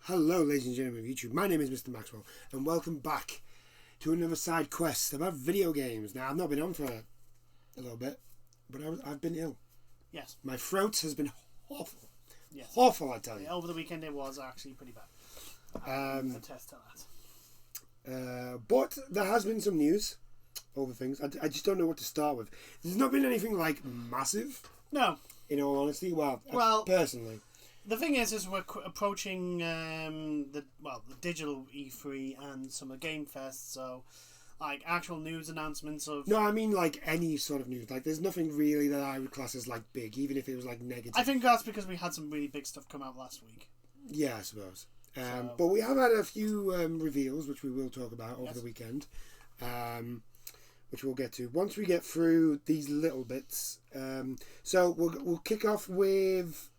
Hello, ladies and gentlemen of YouTube. My name is Mr. Maxwell, and welcome back to another side quest about video games. Now, I've not been on for a little bit, but I've been ill. Yes. My throat has been awful. Yes. Awful, I tell you. Over the weekend, it was actually pretty bad. I attest to that. But there has been some news over things. I just don't know what to start with. There's not been anything like massive. No. In all honesty, well, personally. The thing is we're approaching the digital E3 and Summer Game Fest, so like actual news announcements of... No, I mean like any sort of news. Like there's nothing really that I would class as like big, even if it was like negative. I think that's because we had some really big stuff come out last week. Yeah, I suppose. But we have had a few reveals, which we will talk about over the weekend, which we'll get to once we get through these little bits. So we'll kick off with...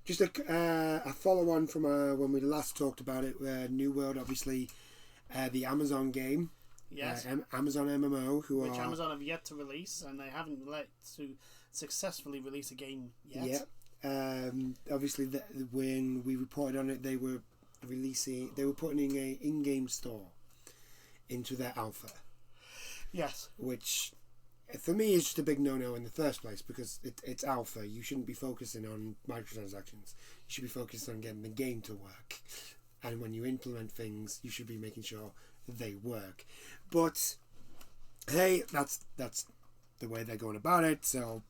just a follow-on from when we last talked about it. New World, obviously, the Amazon game. Yes. Amazon MMO, which Amazon have yet to release, and they haven't let to successfully release a game yet. Yeah. Obviously, when we reported on it, they were putting an in-game store into their alpha. Yes. Which... for me, it's just a big no-no in the first place because it's alpha. You shouldn't be focusing on microtransactions. You should be focused on getting the game to work. And when you implement things, you should be making sure they work. But, hey, that's the way they're going about it, so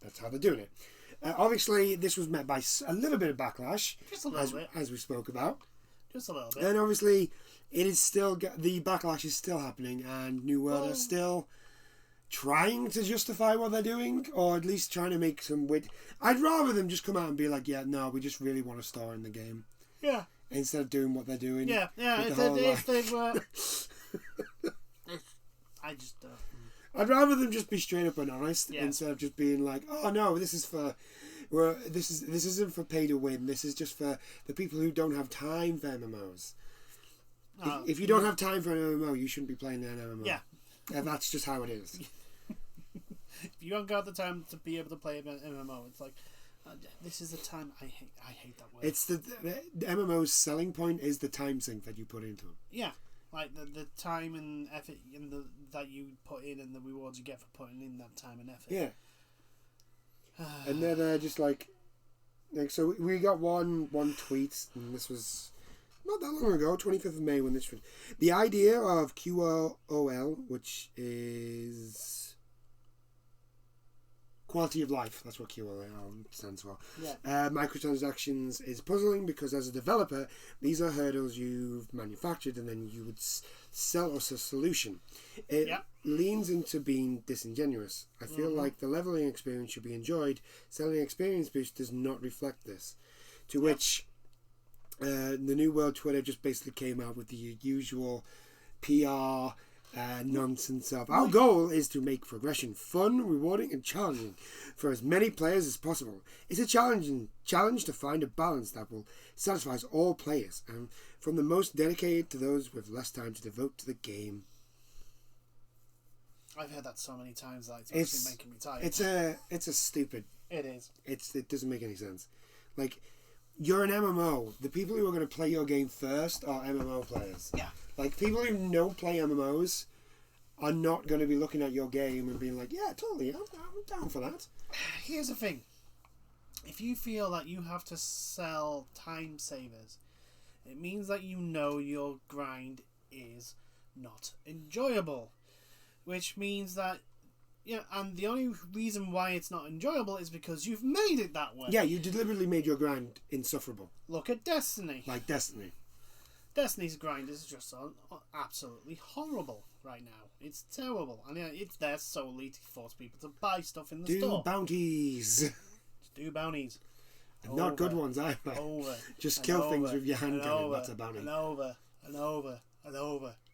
that's how they're doing it. Obviously, this was met by a little bit of backlash. Just a little bit. As we spoke about. Just a little bit. And obviously, it is still... the backlash is still happening, and New World are still... trying to justify what they're doing, or at least trying to make some wit. I'd rather them just come out and be like, yeah, no, we just really want a store in the game. Yeah. Instead of doing what they're doing. Yeah. If they were... I just... I'd rather them just be straight up and honest instead of just being like, oh no, this is for... this isn't for pay to win. This is just for the people who don't have time for MMOs. If you don't have time for an MMO, you shouldn't be playing an MMO. Yeah. And that's just how it is. If you haven't got the time to be able to play an MMO, it's like, this is the time. I hate that word. It's the MMO's selling point is the time sink that you put into them. Yeah, like the time and effort that you put in and the rewards you get for putting in that time and effort. Yeah. And they're just like so we got one tweet, and this was not that long ago, 25th of May, when this was... The idea of QOL, which is quality of life, that's what QOL stands for. Yeah. Microtransactions is puzzling because as a developer, these are hurdles you've manufactured and then you would sell us a solution. It leans into being disingenuous. I feel like the leveling experience should be enjoyed. Selling experience boost does not reflect this. To which... the New World Twitter just basically came out with the usual PR nonsense of our goal is to make progression fun, rewarding and challenging for as many players as possible. It's a challenge to find a balance that will satisfy all players, and from the most dedicated to those with less time to devote to the game. I've heard that so many times that it's actually making me tired. It's a stupid... It is. It doesn't make any sense. Like... You're an MMO. The people who are going to play your game first are MMO players. Yeah. Like, people who don't play MMOs are not going to be looking at your game and being like, yeah, totally, I'm down for that. Here's the thing. If you feel that you have to sell time savers, it means that you know your grind is not enjoyable. Which means that... Yeah, and the only reason why it's not enjoyable is because you've made it that way. Yeah, you deliberately made your grind insufferable. Look at Destiny. Like Destiny. Destiny's grind is just absolutely horrible right now. It's terrible. And it's there solely to force people to buy stuff in the store. Do bounties. Just do bounties. And not good ones either. Just kill things with your hand cannon. That's a bounty. And over.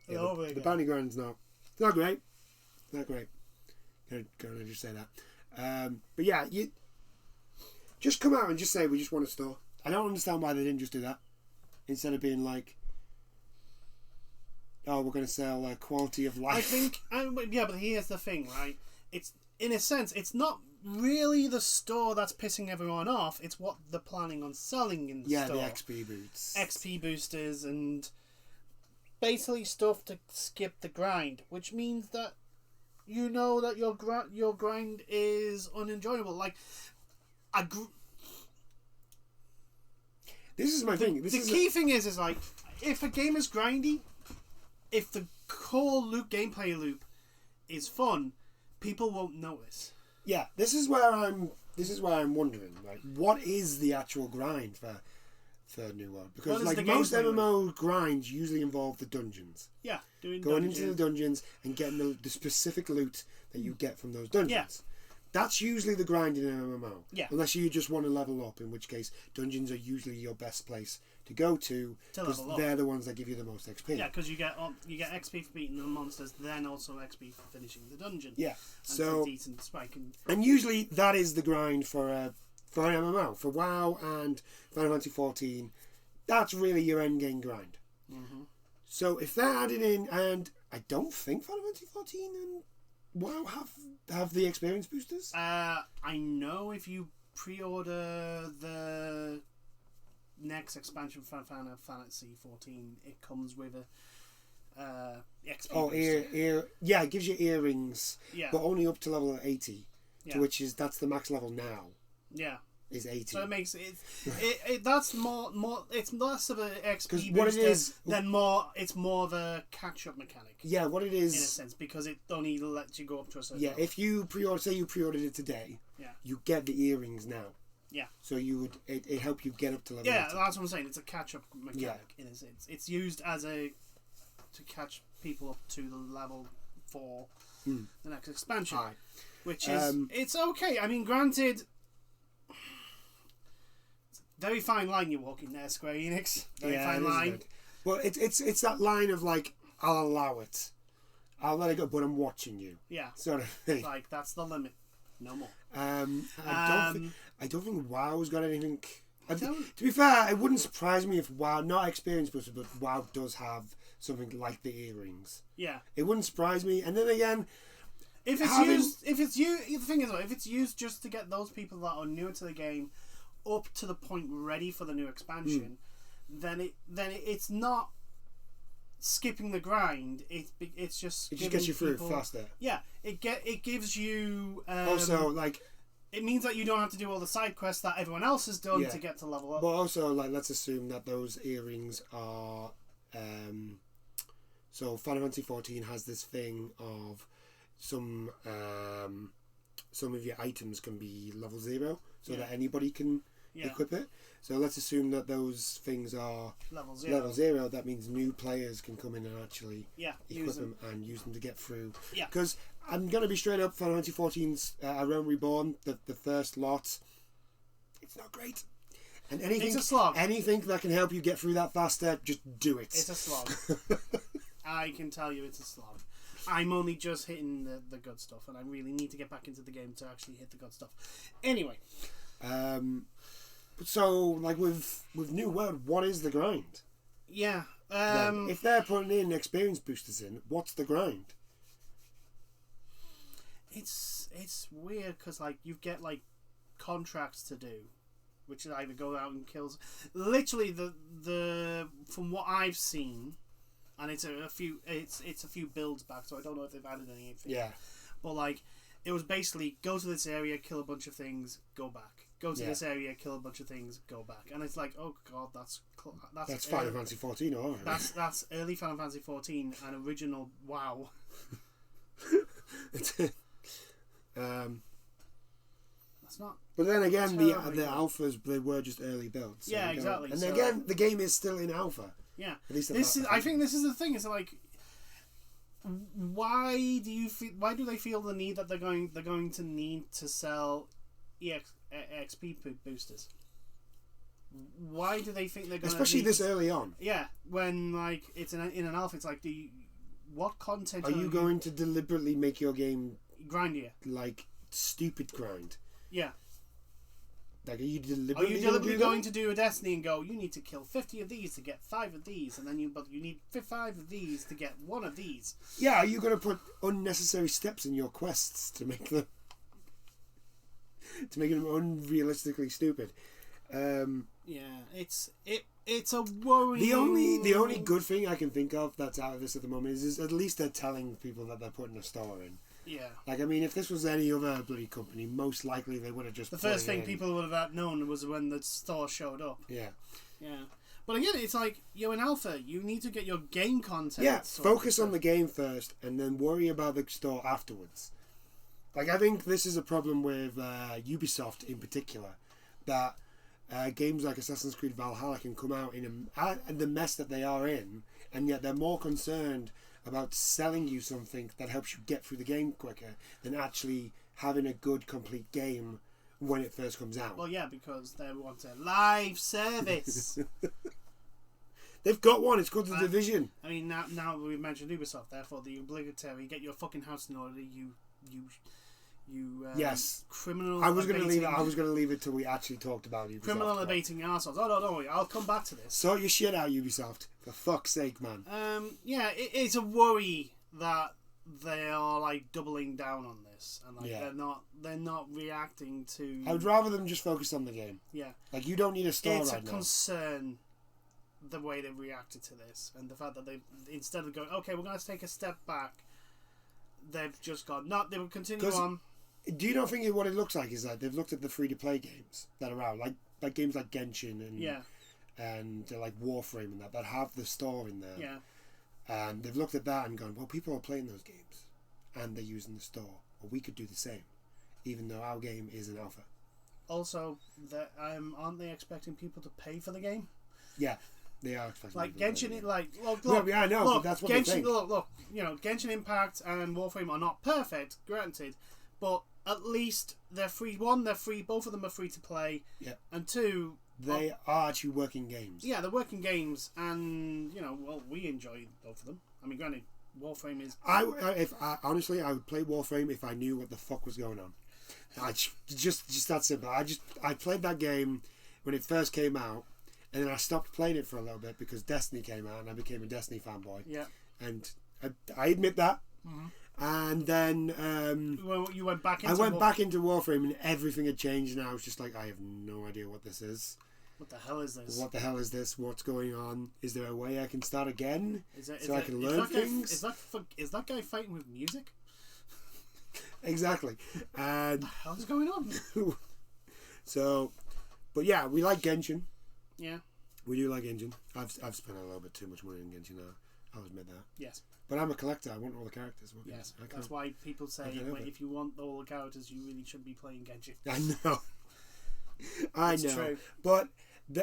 The bounty grind's not great. Not great. Gonna just say that. But yeah, you just come out and just say we just want a store. I don't understand why they didn't just do that instead of being like, oh, we're going to sell quality of life. I think, but here's the thing, right? It's in a sense, it's not really the store that's pissing everyone off. It's what they're planning on selling in the store. Yeah, the XP boots. XP boosters and basically stuff to skip the grind, which means that you know that your grind is unenjoyable. Like, this is my thing. The key thing is like, if a game is grindy, if the core gameplay loop is fun, people won't notice. Yeah, this is where I'm wondering, like, what is the actual grind for New World? Because like most MMO grinds usually involve the dungeons. Yeah, going into the dungeons and getting the specific loot that you get from those dungeons. Yeah. That's usually the grind in an MMO. Yeah. Unless you just want to level up, in which case dungeons are usually your best place to go to because they're the ones that give you the most XP. Yeah, because you get XP for beating the monsters, then also XP for finishing the dungeon. Yeah, and so a decent spike. And usually that is the grind for an MMO. For WoW and Final Fantasy 14, that's really your end game grind. Mm-hmm. So if they're added in, and I don't think Final Fantasy 14 and WoW have the experience boosters. I know if you pre-order the next expansion for Final Fantasy 14, it comes with a XP booster. Yeah, it gives you earrings, yeah, but only up to level 80, yeah, to which is that's the max level now. Yeah. Is 80. So it makes that's more it's less of an XP what it booster is, than more. It's more of a catch-up mechanic. Yeah, what it is in a sense, because it only lets you go up to a certain level. if you pre-ordered it today, yeah, you get the earrings now. Yeah. So you would it help you get up to level 80. That's what I'm saying. It's a catch-up mechanic in a sense. It's used to catch people up to the level for the next expansion, which is it's okay. I mean, granted. Very fine line you're walking there, Square Enix. Very fine line. Well, it's that line of like, I'll allow it, I'll let it go, but I'm watching you. Yeah. Sort of thing. It's like that's the limit. No more. I don't think WoW's got anything. To be fair, it wouldn't surprise me if WoW, not experience booster, but WoW does have something like the earrings. Yeah. It wouldn't surprise me. And then again, if it's used just to get those people that are newer to the game up to the point ready for the new expansion, then it's not skipping the grind. It's just gets you through faster. Yeah, it gives you also like it means that you don't have to do all the side quests that everyone else has done to get to level up. But also, like, let's assume that those earrings are so Final Fantasy 14 has this thing of some of your items can be level 0, so that anybody can equip it. So let's assume that those things are level 0. That means new players can come in and actually equip them and use them to get through. Yeah. Because I'm going to be straight up, Final Fantasy 14's Realm Reborn, the first lot, it's not great. And it's a slog. Anything that can help you get through that faster, just do it. It's a slog. I can tell you it's a slog. I'm only just hitting the good stuff, and I really need to get back into the game to actually hit the good stuff. Anyway. So, like, with New World, what is the grind? Yeah. If they're putting in experience boosters in, what's the grind? It's weird, because, like, you get, like, contracts to do, which is either go out and kills. Literally, the from what I've seen, and it's a few builds back, so I don't know if they've added anything. Yeah. But, like, it was basically go to this area, kill a bunch of things, go back. Go to this area, kill a bunch of things, go back. And it's like, oh god, that's Final Fantasy 14, all right. That's early Final Fantasy 14 and original WoW. That's not. But then again, the alphas, they were just early builds. So exactly. And again, the game is still in alpha. Yeah. At least I think this is the thing. It's like, why do they feel the need that they're going to need to sell XP boosters? Why do they think they're going to especially this early on? Yeah, when like it's in an alpha, it's like, what content are you going to deliberately make your game grindier? Like stupid grind? Yeah. Like, are you deliberately going to do a Destiny and go, you need to kill 50 of these to get 5 of these, and then you need 5 of these to get 1 of these? Yeah, are you going to put unnecessary steps in your quests to make them? to making them unrealistically stupid. It's a worry. The only good thing I can think of that's out of this at the moment is at least they're telling people that they're putting a store in. Yeah. Like, I mean, if this was any other bloody company, most likely they would have just... The first thing people would have known was when the store showed up. Yeah. Yeah. But again, it's like, you're an alpha. You need to get your game content. Yeah, focus on the game first and then worry about the store afterwards. Like, I think this is a problem with Ubisoft in particular. That games like Assassin's Creed Valhalla can come out in the mess that they are in, and yet they're more concerned about selling you something that helps you get through the game quicker than actually having a good complete game when it first comes out. Well, yeah, because they want a live service. They've got one. It's called The Division. I mean, now we've mentioned Ubisoft, therefore the obligatory get your fucking house in order. You yes, criminal. I was going to leave it till we actually talked about Ubisoft. Criminal abating arseholes. Oh no, don't worry. I'll come back to this. Sort your shit out, Ubisoft. For fuck's sake, man. Yeah, it's a worry that they are like doubling down on this, and like they're not reacting to. I would rather them just focus on the game. Yeah, like you don't need a store it's right now. It's a concern the way they've reacted to this, and the fact that they instead of going, okay, we're going to take a step back, they've just gone. No, they will continue on. Do you not think what it looks like is that they've looked at the free-to-play games that are out, like games like Genshin and like Warframe and that have the store in there. Yeah. And they've looked at that and gone, well, people are playing those games and they're using the store. Well, we could do the same, even though our game is an alpha. Also, aren't they expecting people to pay for the game? Yeah, they are expecting. Like Genshin, look. Yeah, I know, but that's what Genshin, they think. Look, Genshin Impact and Warframe are not perfect, granted, but at least they're free. One, they're free. Both of them are free to play. Yeah. And two, they are actually working games. Yeah, they're working games, and we enjoy both of them. I mean, granted, Warframe is. Honestly, I would play Warframe if I knew what the fuck was going on. Just that simple. I played that game when it first came out, and then I stopped playing it for a little bit because Destiny came out, and I became a Destiny fanboy. Yeah. And I admit that. Mm-hmm. And then you went back. I went back into Warframe, and everything had changed, and I was just like, I have no idea what this is. What the hell is this? What the hell is this? What's going on? Is there a way I can start again I can learn things? Is that guy fighting with music? Exactly. And what the hell's going on? So, but yeah, we like Genshin. Yeah. We do like Genshin. I've spent a little bit too much money on Genshin now. I'll admit that. Yes. But I'm a collector. I want all the characters. Yes. That's why people say if you want all the characters, you really should be playing Genshin. I know. I know. True. But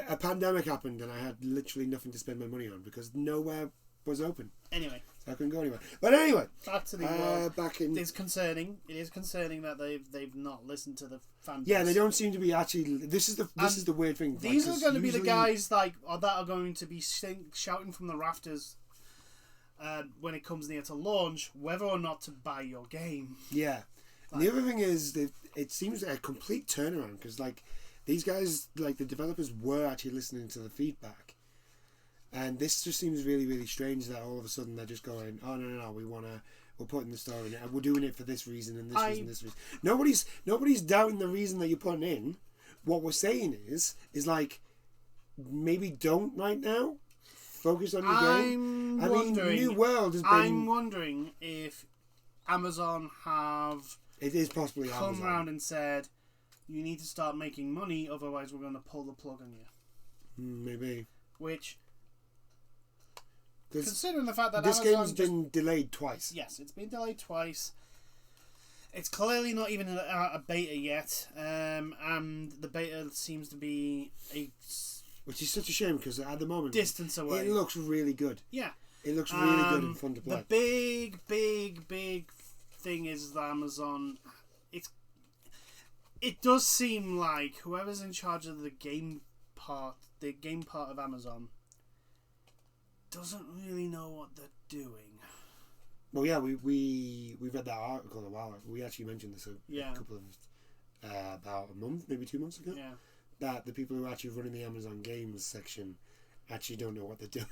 a pandemic happened, and I had literally nothing to spend my money on because nowhere was open. Anyway. So I couldn't go anywhere. But anyway. Back to the world. It's concerning. It is concerning that they've not listened to the fan base. Yeah, they don't seem to be actually. This is the weird thing. These are going to be the guys that are going to be shouting from the rafters when it comes near to launch, whether or not to buy your game. Yeah. And the other thing is that it seems like a complete turnaround because these guys, the developers, were actually listening to the feedback, and this just seems really, really strange that all of a sudden they're just going, oh no, we're putting the story in it, and we're doing it for this reason and this reason. Nobody's doubting the reason that you're putting in. What we're saying is maybe don't right now. Focus on your game. New World has been. I'm wondering if Amazon have. It is possibly come around and said, you need to start making money, otherwise we're going to pull the plug on you. Maybe. Which, considering the fact that this Amazon game's been delayed twice. Yes, it's been delayed twice. It's clearly not even a beta yet, and the beta seems to be which is such a shame because at the moment distance away. It looks really good. Yeah, it looks really good and fun to play. The big thing is that Amazon. It does seem like whoever's in charge of the game part of Amazon, doesn't really know what they're doing. Well, yeah, we read that article a while ago. We actually mentioned this a couple of about a month, maybe 2 months ago. Yeah. That the people who are actually running the Amazon Games section actually don't know what they're doing.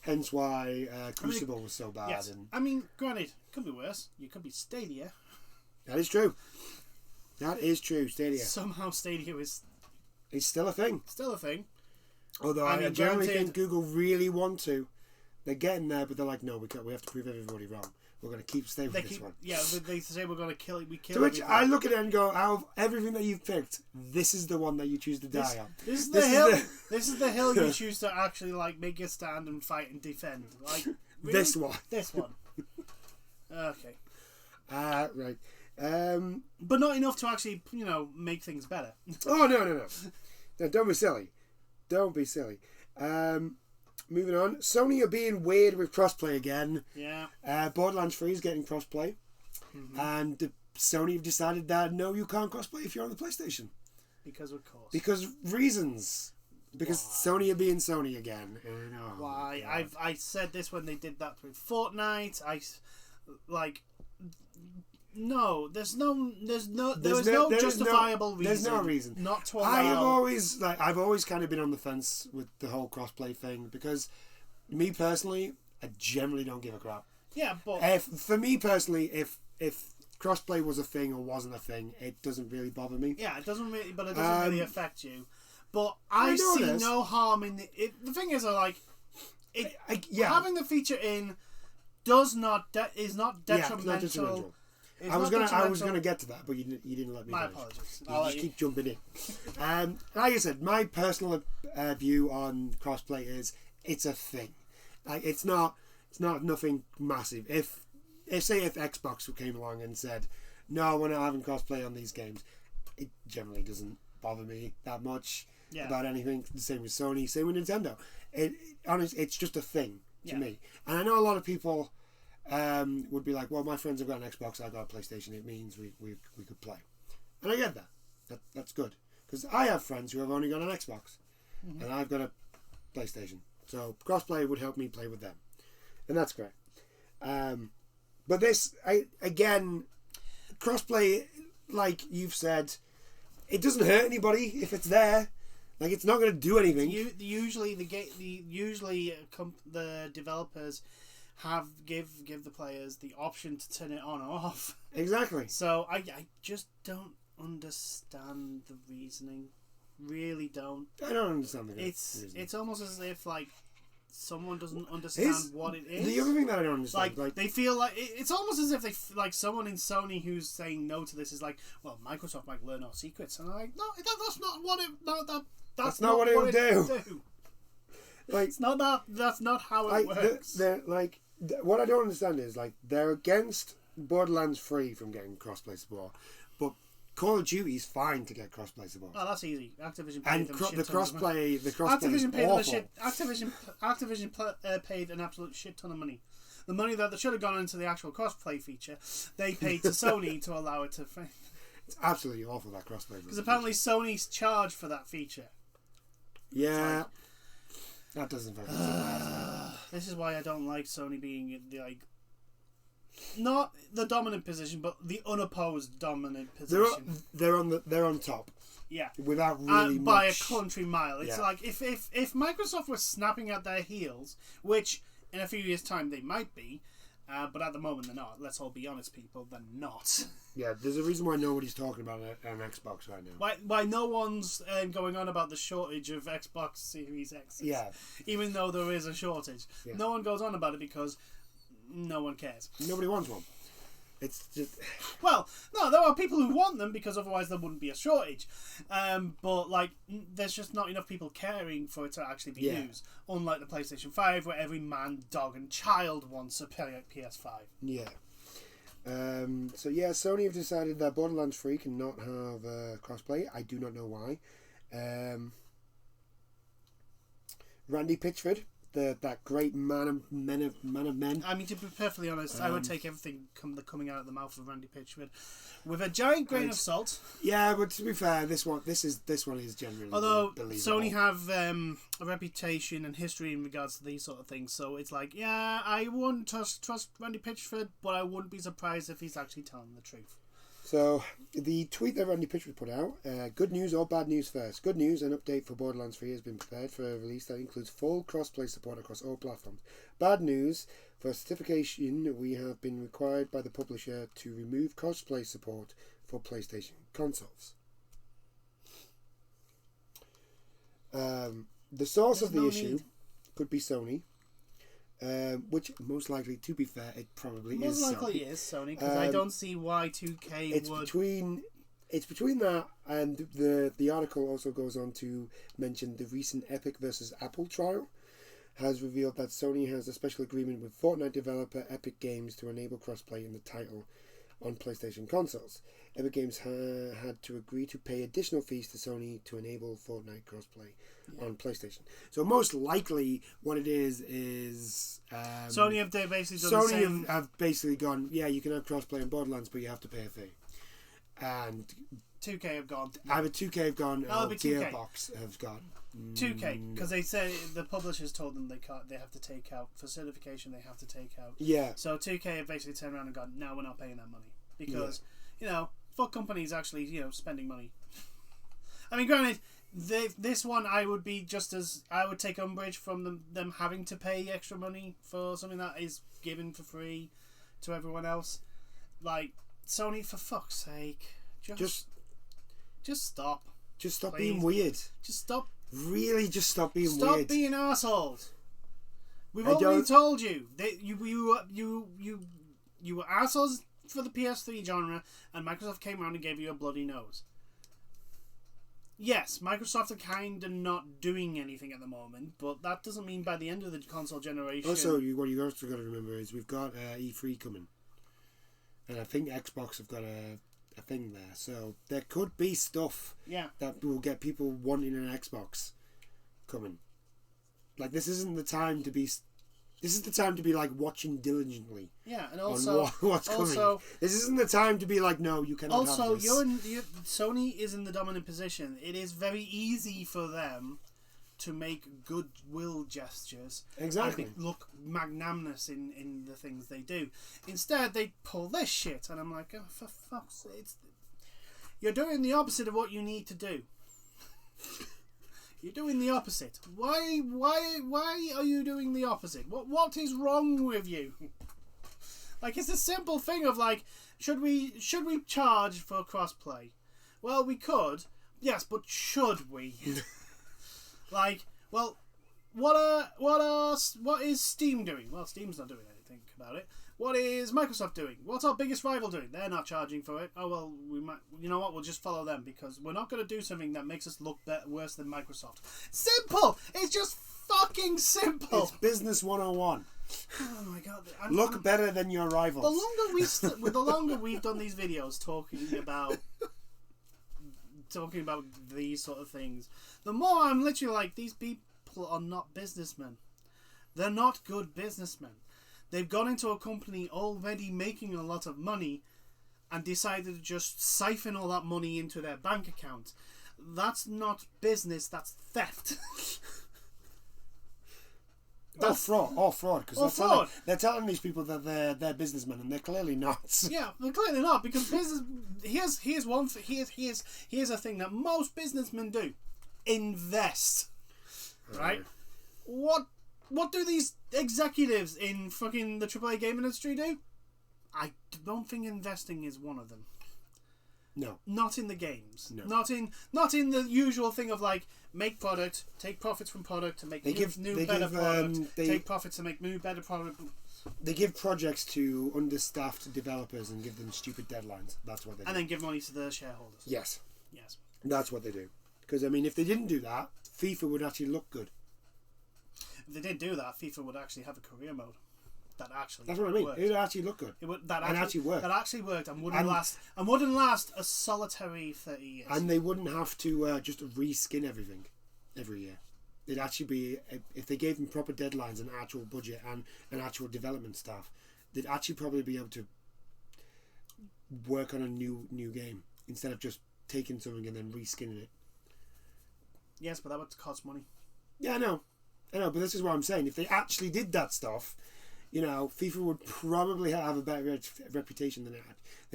Hence why Crucible was so bad. Yes. And I mean, granted, could be worse. You could be Stadia. That is true. That is true. Stadia. Somehow Stadia is still a thing. Still a thing. Although I generally think Google really want to. They're getting there, but they're like, no, we have to prove everybody wrong. We're going to stay with this one. Yeah, they say we're going to kill it. We kill to which everything. I look at it and go, out of everything that you've picked, this is the one that you choose to die on. This is the hill. This is the hill you choose to actually like make a stand and fight and defend. Like really? This one. This one. Okay. Right. But not enough to actually, make things better. Oh no! Don't be silly. Don't be silly. Moving on. Sony are being weird with crossplay again. Yeah. Borderlands 3 is getting crossplay. Mm-hmm. And Sony have decided that no, you can't crossplay if you're on the PlayStation. Because of course. Because reasons. Because Why? Sony are being Sony again. Why? I said this when they did that with Fortnite. No, there was no justifiable reason. There's no reason not to allow. I've always kind of been on the fence with the whole crossplay thing because, me personally, I generally don't give a crap. Yeah, but for me personally, if crossplay was a thing or wasn't a thing, it doesn't really bother me. Yeah, it doesn't really affect you. But I see no harm in it. The thing is, having the feature in is not detrimental. I was gonna get to that, but you didn't let me. My finish. apologies. You just keep jumping in. Like I said, my personal view on crossplay is it's a thing. Like it's not nothing massive. If Xbox came along and said, no, we're not having crossplay on these games, it generally doesn't bother me that much about anything. The same with Sony, same with Nintendo. It's just a thing to me. And I know a lot of people would be like, well, my friends have got an Xbox, I've got a PlayStation, it means we could play. And I get that. That's good. Because I have friends who have only got an Xbox, and I've got a PlayStation. So crossplay would help me play with them. And that's great. But this, again, crossplay, like you've said, it doesn't hurt anybody if it's there. Like, it's not going to do anything. Usually the developers give the players the option to turn it on or off. Exactly. So I just don't understand the reasoning. Really don't. I don't understand the reasoning. It's almost as if like someone doesn't understand what it is. The other thing that I don't understand, like they feel like it's almost as if they like someone in Sony who's saying no to this is like, well, Microsoft might learn our secrets, and I'm like, no, that's not what it. No, that's not what it would do. Like, it's not that. That's not how it works. What I don't understand is like they're against Borderlands 3 from getting crossplay support, but Call of Duty is fine to get crossplay support. Oh, that's easy. Activision paid and them the crossplay Activision paid awful. them Activision paid an absolute shit ton of money. The money that should have gone into the actual crossplay feature, they paid to Sony to allow it to. It's absolutely awful, that crossplay. Because apparently Sony's charged for that feature. Yeah. That doesn't very This is why I don't like Sony being not the dominant position, but the unopposed dominant position. They're on top. Yeah, without really by much... a country mile. It's like if Microsoft was snapping at their heels, which in a few years' time they might be, but at the moment they're not. Let's all be honest, people. They're not. Yeah, there's a reason why nobody's talking about an Xbox right now. Why no one's going on about the shortage of Xbox Series X? Yeah. Even though there is a shortage, no one goes on about it because no one cares. Nobody wants one. It's just... Well, no, there are people who want them because otherwise there wouldn't be a shortage. But like, there's just not enough people caring for it to actually be used. Unlike the PlayStation 5, where every man, dog, and child wants a PS5. Yeah. So yeah, Sony have decided that Borderlands 3 cannot have crossplay. I do not know why. Randy Pitchford, that great man of men. I mean, to be perfectly honest, I would take everything coming out of the mouth of Randy Pitchford with a giant grain of salt. Yeah, but to be fair, this one is generally. Although believable. Sony have a reputation and history in regards to these sort of things, so it's like, yeah, I wouldn't trust Randy Pitchford, but I wouldn't be surprised if he's actually telling the truth. So, the tweet that Randy Pitchford put out, good news or bad news first. Good news, an update for Borderlands 3 has been prepared for a release that includes full cross-play support across all platforms. Bad news, for certification, we have been required by the publisher to remove cross-play support for PlayStation consoles. The source of the issue could be Sony. Which most likely, to be fair, it probably is. Most likely is Sony, because I don't see why 2K would. It's between that, and the article also goes on to mention the recent Epic versus Apple trial has revealed that Sony has a special agreement with Fortnite developer Epic Games to enable crossplay in the title on PlayStation consoles. Epic Games had to agree to pay additional fees to Sony to enable Fortnite crossplay on PlayStation. So most likely, what it is Sony have basically done the same. have basically gone, yeah, you can have crossplay in Borderlands, but you have to pay a fee. And 2K have gone. Either 2K have gone or 2K. Gearbox have gone. 2K, because they say the publishers told them they can't. They have to take out for certification. They have to take out. Yeah. So 2K have basically turned around and gone, no, we're not paying that money because fuck companies actually spending money. I mean, granted, this one I would take umbrage from them having to pay extra money for something that is given for free to everyone else. Like Sony, for fuck's sake, just stop. Just stop Please. being weird. Just stop. Really, just stop being weird. Stop being assholes. We've already told you that you were assholes for the PS3 genre, and Microsoft came around and gave you a bloody nose. Yes, Microsoft are kind of not doing anything at the moment, but that doesn't mean by the end of the console generation. Also, what you also got to remember is we've got E3 coming, and I think Xbox have got a thing there, so there could be stuff that will get people wanting an Xbox coming. Like this isn't the time to be. This is the time to be like watching diligently. Yeah, and also what's coming. This isn't the time to be like, no, you cannot have this. Sony is in the dominant position. It is very easy for them to make goodwill gestures. Exactly. And look magnanimous in the things they do. Instead, they pull this shit, and I'm like, oh, for fuck's sake, you're doing the opposite of what you need to do. You're doing the opposite. Why are you doing the opposite? What is wrong with you? Like, it's a simple thing of like, should we charge for crossplay? Well, we could. Yes, but should we? Like, well, what is Steam doing? Well, Steam's not doing anything about it. What is Microsoft doing? What's our biggest rival doing? They're not charging for it. Oh, well, we might. You know what? We'll just follow them because we're not going to do something that makes us look worse than Microsoft. Simple! It's just fucking simple! It's business 101. Oh my god. Look better than your rivals. The longer we've done these videos talking about these sort of things, the more I'm literally like, these people are not businessmen. They're not good businessmen. They've gone into a company already making a lot of money and decided to just siphon all that money into their bank account. That's not business, that's theft. Fraud. Because they're telling these people that they're businessmen, and they're clearly not. Yeah, they're clearly not, because business. Here's a thing that most businessmen do: invest. Right? What do these executives in fucking the AAA game industry do? I don't think investing is one of them. No. Not in the games. No. Not in the usual thing of like make product, take profits from product to make better product, take profits to make new better product. They give projects to understaffed developers and give them stupid deadlines. That's what they do. And then give money to the shareholders. Yes. Yes. That's what they do. Because I mean, if they didn't do that, FIFA would actually look good. If they did do that, FIFA would actually have a career mode that actually. That's what I mean. Worked. It would actually look good. That actually worked. That actually worked and wouldn't last a solitary 30 years. And they wouldn't have to just reskin everything every year. It'd actually be, if they gave them proper deadlines and actual budget and an actual development staff, they'd actually probably be able to work on a new game instead of just taking something and then reskinning it. Yes, but that would cost money. Yeah, I know, but this is what I'm saying. If they actually did that stuff, you know, FIFA would probably have a better reputation than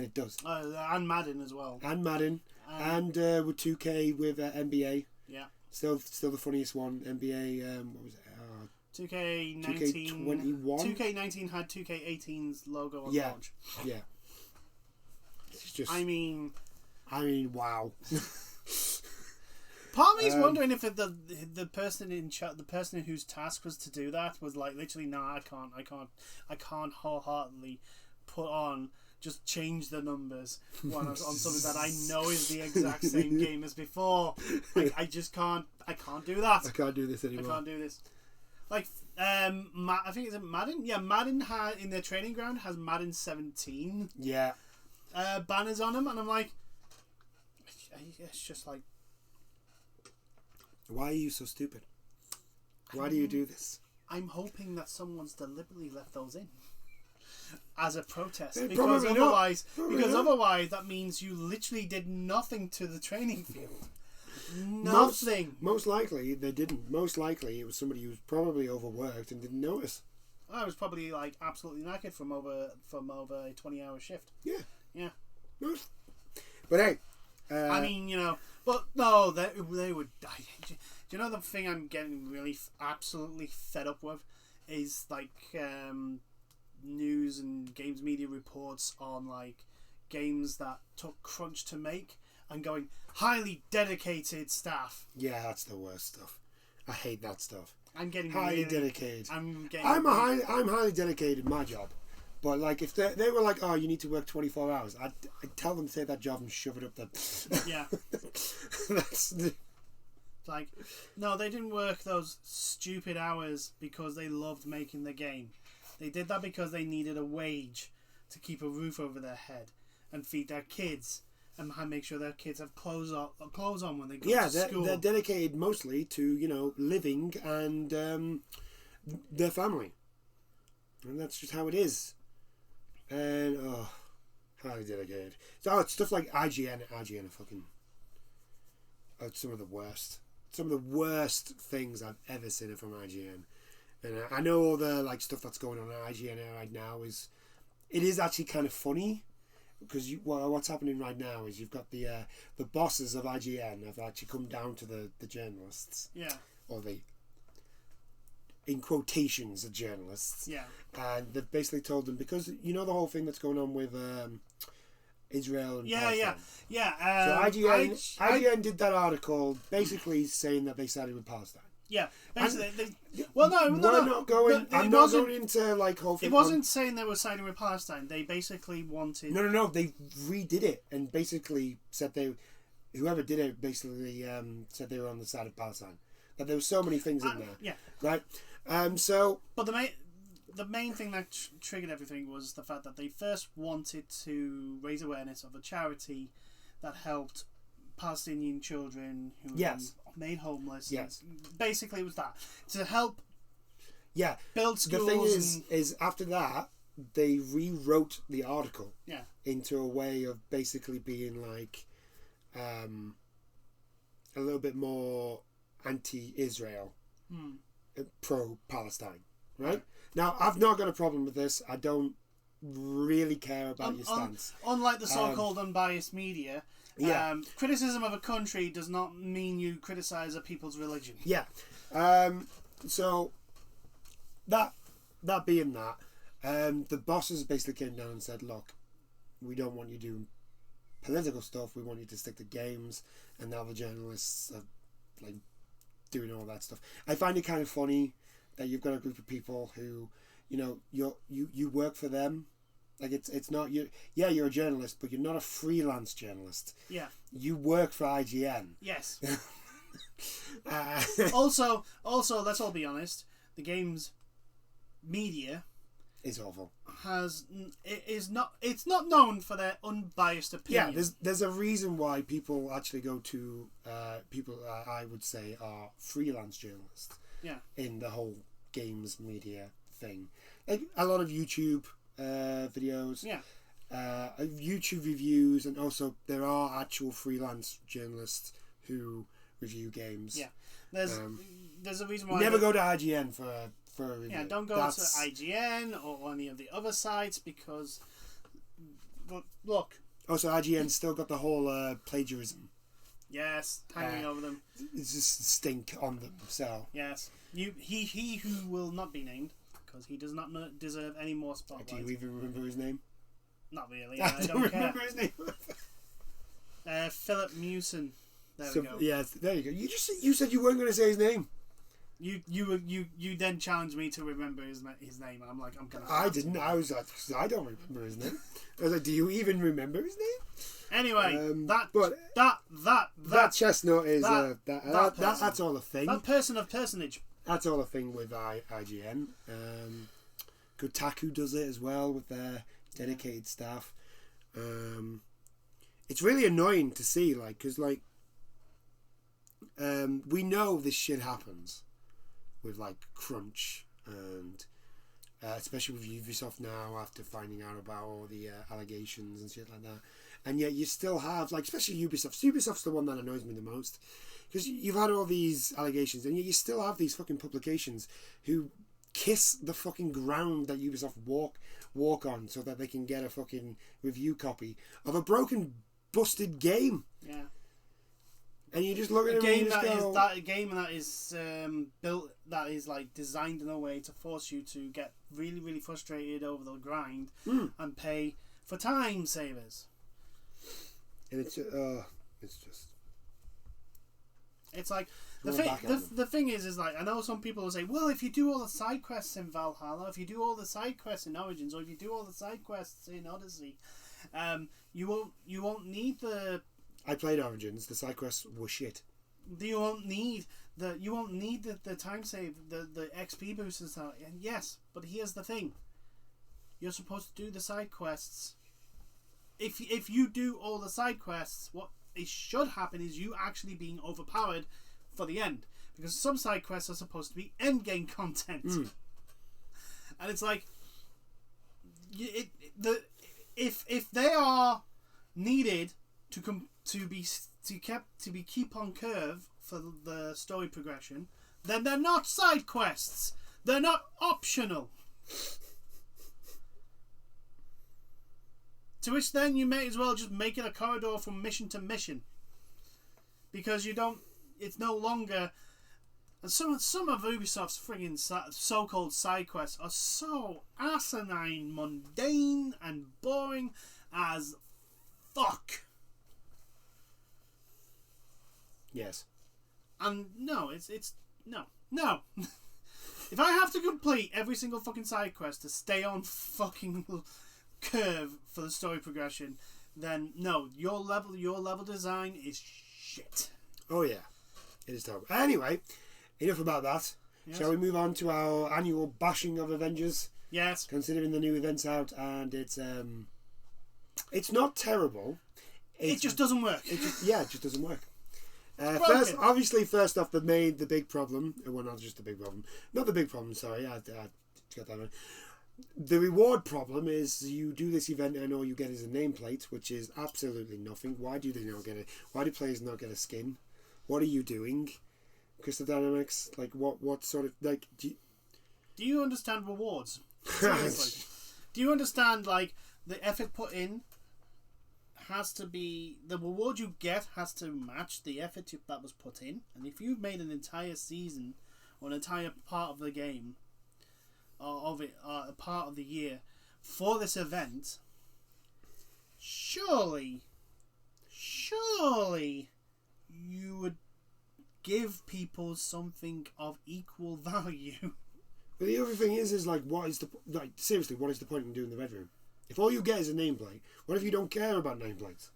it does. And Madden as well. And Madden. And with 2K with NBA. Yeah. Still the funniest one. NBA, what was it? 2K19. 2K21. 2K19 had 2K18's logo on launch. Yeah. It's just. I mean, wow. Part of me is wondering if the person the person whose task was to do that was like literally, no, I can't wholeheartedly put on. Just change the numbers on something that I know is the exact same game as before. I just can't. I can't do that. I can't do this anymore. I can't do this. Like, I think it's Madden. Yeah, Madden in their training ground has Madden 17. Yeah. Banners on them, and I'm like, it's just like, why are you so stupid? Why do you do this? I'm hoping that someone's deliberately left those in as a protest, because otherwise that means you literally did nothing to the training field. Nothing. Most likely they didn't. Most likely it was somebody who was probably overworked and didn't notice. I was probably like absolutely knackered from over a 20-hour shift. Yeah. But hey, I mean, you know, but no, they would die. Do you know the thing I'm getting really absolutely fed up with is like news and games media reports on like games that took crunch to make and going highly dedicated staff. Yeah, that's the worst stuff. I hate that stuff. I'm getting highly dedicated. I'm highly dedicated in my job, but like if they were like, oh, you need to work 24 hours, I'd tell them to take that job and shove it up the. Yeah. That's like, no, they didn't work those stupid hours because they loved making the game. They did that because they needed a wage to keep a roof over their head and feed their kids and make sure their kids have clothes on when they go to school. They're dedicated mostly to, you know, living and their family. And that's just how it is. And, highly dedicated. So it's stuff like IGN are fucking... some of the worst. Some of the worst things I've ever seen from IGN. And I know all the like stuff that's going on at IGN right now is actually kind of funny because what's happening right now is you've got the bosses of IGN have actually come down to the journalists, or the in quotations the journalists, and they've basically told them, because you know the whole thing that's going on with Israel and Palestine. So IGN did that article basically saying that they sided with Palestine. Yeah, basically. I'm not going into like whole thing. It wasn't saying they were siding with Palestine. They basically wanted. No. They redid it and basically said whoever did it basically said they were on the side of Palestine. That there were so many things in there. Yeah. Right. But the main thing that triggered everything was the fact that they first wanted to raise awareness of a charity that helped Palestinian children who were made homeless. Yes. Basically, it was that to help. Yeah. Build schools. The thing is after that they rewrote the article. Yeah. Into a way of basically being like, a little bit more anti-Israel, pro-Palestine. Right? Now, I've not got a problem with this. I don't really care about your stance. Unlike the so-called unbiased media, criticism of a country does not mean you criticize a people's religion. Yeah. So, that being that, the bosses basically came down and said, look, we don't want you doing political stuff. We want you to stick to games. And now the journalists are like doing all that stuff. I find it kind of funny that you've got a group of people who, you know, you work for them. Like it's not you. Yeah, you're a journalist, but you're not a freelance journalist. Yeah. You work for IGN. Yes. Also, let's all be honest. The game's media is awful. It's not known for their unbiased opinion. Yeah, there's a reason why people actually go to people I would say are freelance journalists. Yeah. In the whole games media thing, like a lot of YouTube videos. Yeah. YouTube reviews, and also there are actual freelance journalists who review games. Yeah, there's a reason why. Never go to IGN for a review. Yeah, don't go to IGN or any of the other sites because, look. Oh, so IGN's still got the whole plagiarism. Yes, hanging over them. It's just stink on them. So yes, he who will not be named because he does not deserve any more spotlight. Do you even remember his name? Not really. I don't remember his name. Philip Mewson. There we go. Yeah, there you go. You said you weren't going to say his name. You then challenged me to remember his name. I'm like, I'm gonna. I didn't. I was like, I don't remember his name. I was like, do you even remember his name? Anyway, that chestnut is that's all a thing. That person of personage. That's all a thing with IGN. Kotaku does it as well with their dedicated staff. It's really annoying to see, like, because like we know this shit happens with like crunch and especially with Ubisoft now after finding out about all the allegations and shit like that, and yet you still have, like, especially Ubisoft's the one that annoys me the most, because you've had all these allegations and yet you still have these fucking publications who kiss the fucking ground that Ubisoft walk on so that they can get a fucking review copy of a broken, busted game. Yeah. And you just look at it and you just go... A game that is built, that is like designed in a way to force you to get really, really frustrated over the grind and pay for time savers. And it's just... It's like the thing is like, I know some people will say, well, if you do all the side quests in Valhalla, if you do all the side quests in Origins, or if you do all the side quests in Odyssey, you won't need the... I played Origins. The side quests were shit. You won't need the time save, the XP boost and stuff. And yes, but here's the thing: you're supposed to do the side quests. If you do all the side quests, what it should happen is you actually being overpowered for the end, because some side quests are supposed to be end game content, and it's like if they are needed to be keep on curve for the story progression, then they're not side quests. They're not optional. To which then you may as well just make it a corridor from mission to mission, because you don't. It's no longer. And some of Ubisoft's friggin' so-called side quests are so asinine, mundane, and boring as fuck. Yes. And no, it's no. If I have to complete every single fucking side quest to stay on fucking curve for the story progression, then no, your level design is shit. Oh yeah, it is terrible. Anyway, enough about that. Yes. Shall we move on to our annual bashing of Avengers? Yes. Considering the new events out, and it's not terrible. It just doesn't work. It just doesn't work. First off, the big problem. Well, not just the big problem. Not the big problem. Sorry, I got that one. The reward problem is you do this event and all you get is a nameplate, which is absolutely nothing. Why do they not get it? Why do players not get a skin? What are you doing, Crystal Dynamics? Like what sort of like? Do you understand rewards? Seriously, do you understand like the effort put in? Has to be, the reward you get has to match the effort that was put in. And if you've made an entire season or an entire part of the game or a part of the year for this event, surely you would give people something of equal value. But the other thing is like, seriously, what is the point in doing the Red Room? If all you get is a nameplate, what if you don't care about nameplates?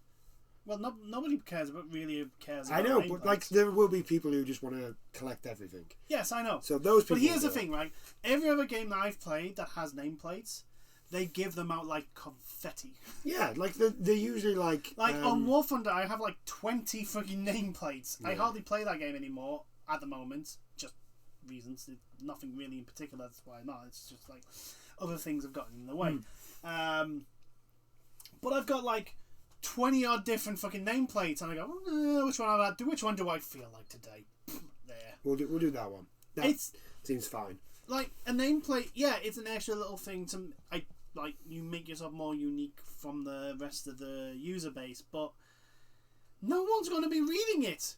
Well, nobody really cares about I know, nameplates. But like, there will be people who just want to collect everything. Yes, I know. So those people. But here's the thing, right? Every other game that I've played that has nameplates, they give them out like confetti. Yeah, like they're usually like. Like on War Thunder, I have like 20 fucking nameplates. Yeah. I hardly play that game anymore at the moment. Just reasons. Nothing really in particular. That's why not. It's just like other things have gotten in the way. But I've got like 20 odd different fucking nameplates, and I go, which one do I feel like today? There. We'll do that one. That seems fine. Like a nameplate, yeah, it's an extra little thing to you make yourself more unique from the rest of the user base, but no one's going to be reading it.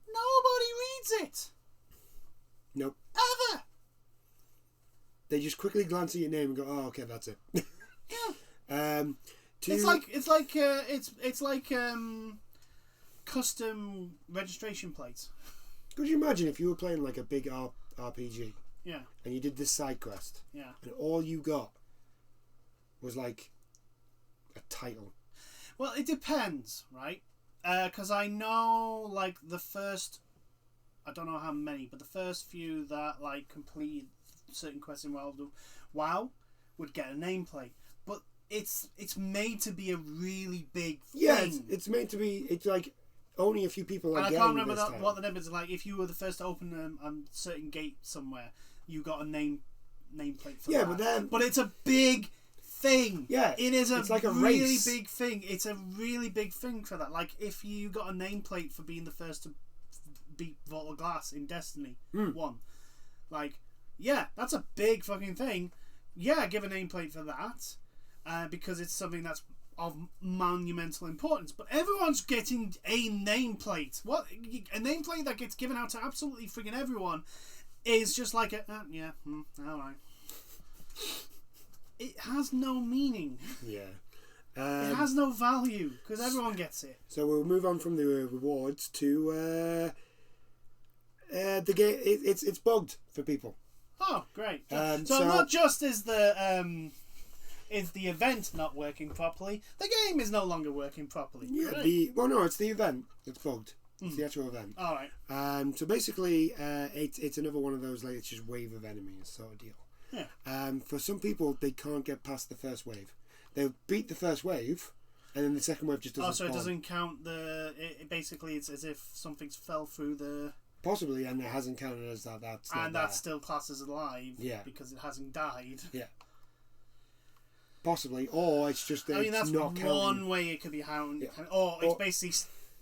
Nobody reads it. Nope. Ever. They just quickly glance at your name and go, "Oh, okay, that's it." Yeah. It's like custom registration plates. Could you imagine if you were playing like a big RPG? Yeah. And you did this side quest. Yeah. And all you got was like a title. Well, it depends, right? Because I know, like, the first, I don't know how many, but the first few that like completed certain quests in WoW would get a nameplate. But it's made to be a really big thing. Yeah, it's made to be. It's like only a few people are getting. I can't remember this what the name is. Like, if you were the first to open a certain gate somewhere, you got a nameplate for that. Yeah, but then... But it's a big thing. Yeah, it is like a really race. big thing. It's a really big thing for that. Like, if you got a nameplate for being the first to beat Vault of Glass in Destiny 1, like, yeah, that's a big fucking thing. Yeah, give a nameplate for that, because it's something that's of monumental importance. But everyone's getting a nameplate. What? A nameplate that gets given out to absolutely freaking everyone is just like alright. It has no meaning. Yeah. It has no value because everyone gets it. So we'll move on from the rewards to the game. It's bugged for people. Oh, great! So not just is the event not working properly, the game is no longer working properly. Yeah. Right? No, it's the event that's bugged. It's the actual event. All right. So basically, it's another one of those like it's just wave of enemies sort of deal. Yeah. For some people, they can't get past the first wave. They'll beat the first wave, and then the second wave just doesn't. Oh, so spawn. it doesn't count the. Basically, it's as if something's fell through the. Possibly, and it hasn't counted as that. That's still classed as alive. Yeah. Because it hasn't died. Yeah. Possibly, or it's just that that's not counting. one way it could be counted. Yeah. Or it's basically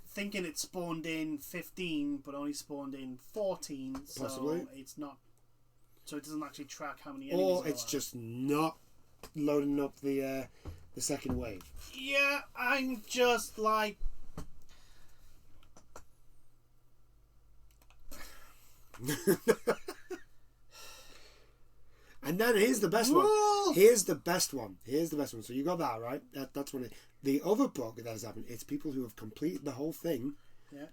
thinking it spawned in 15, but only spawned in 14. Possibly. So it's not. So it doesn't actually track how many enemies. Or it's just not loading up the second wave. Yeah, I'm just like. And then here's the best one. Here's the best one. So you got that right. That's what the other bug that has happened. It's people who have completed the whole thing,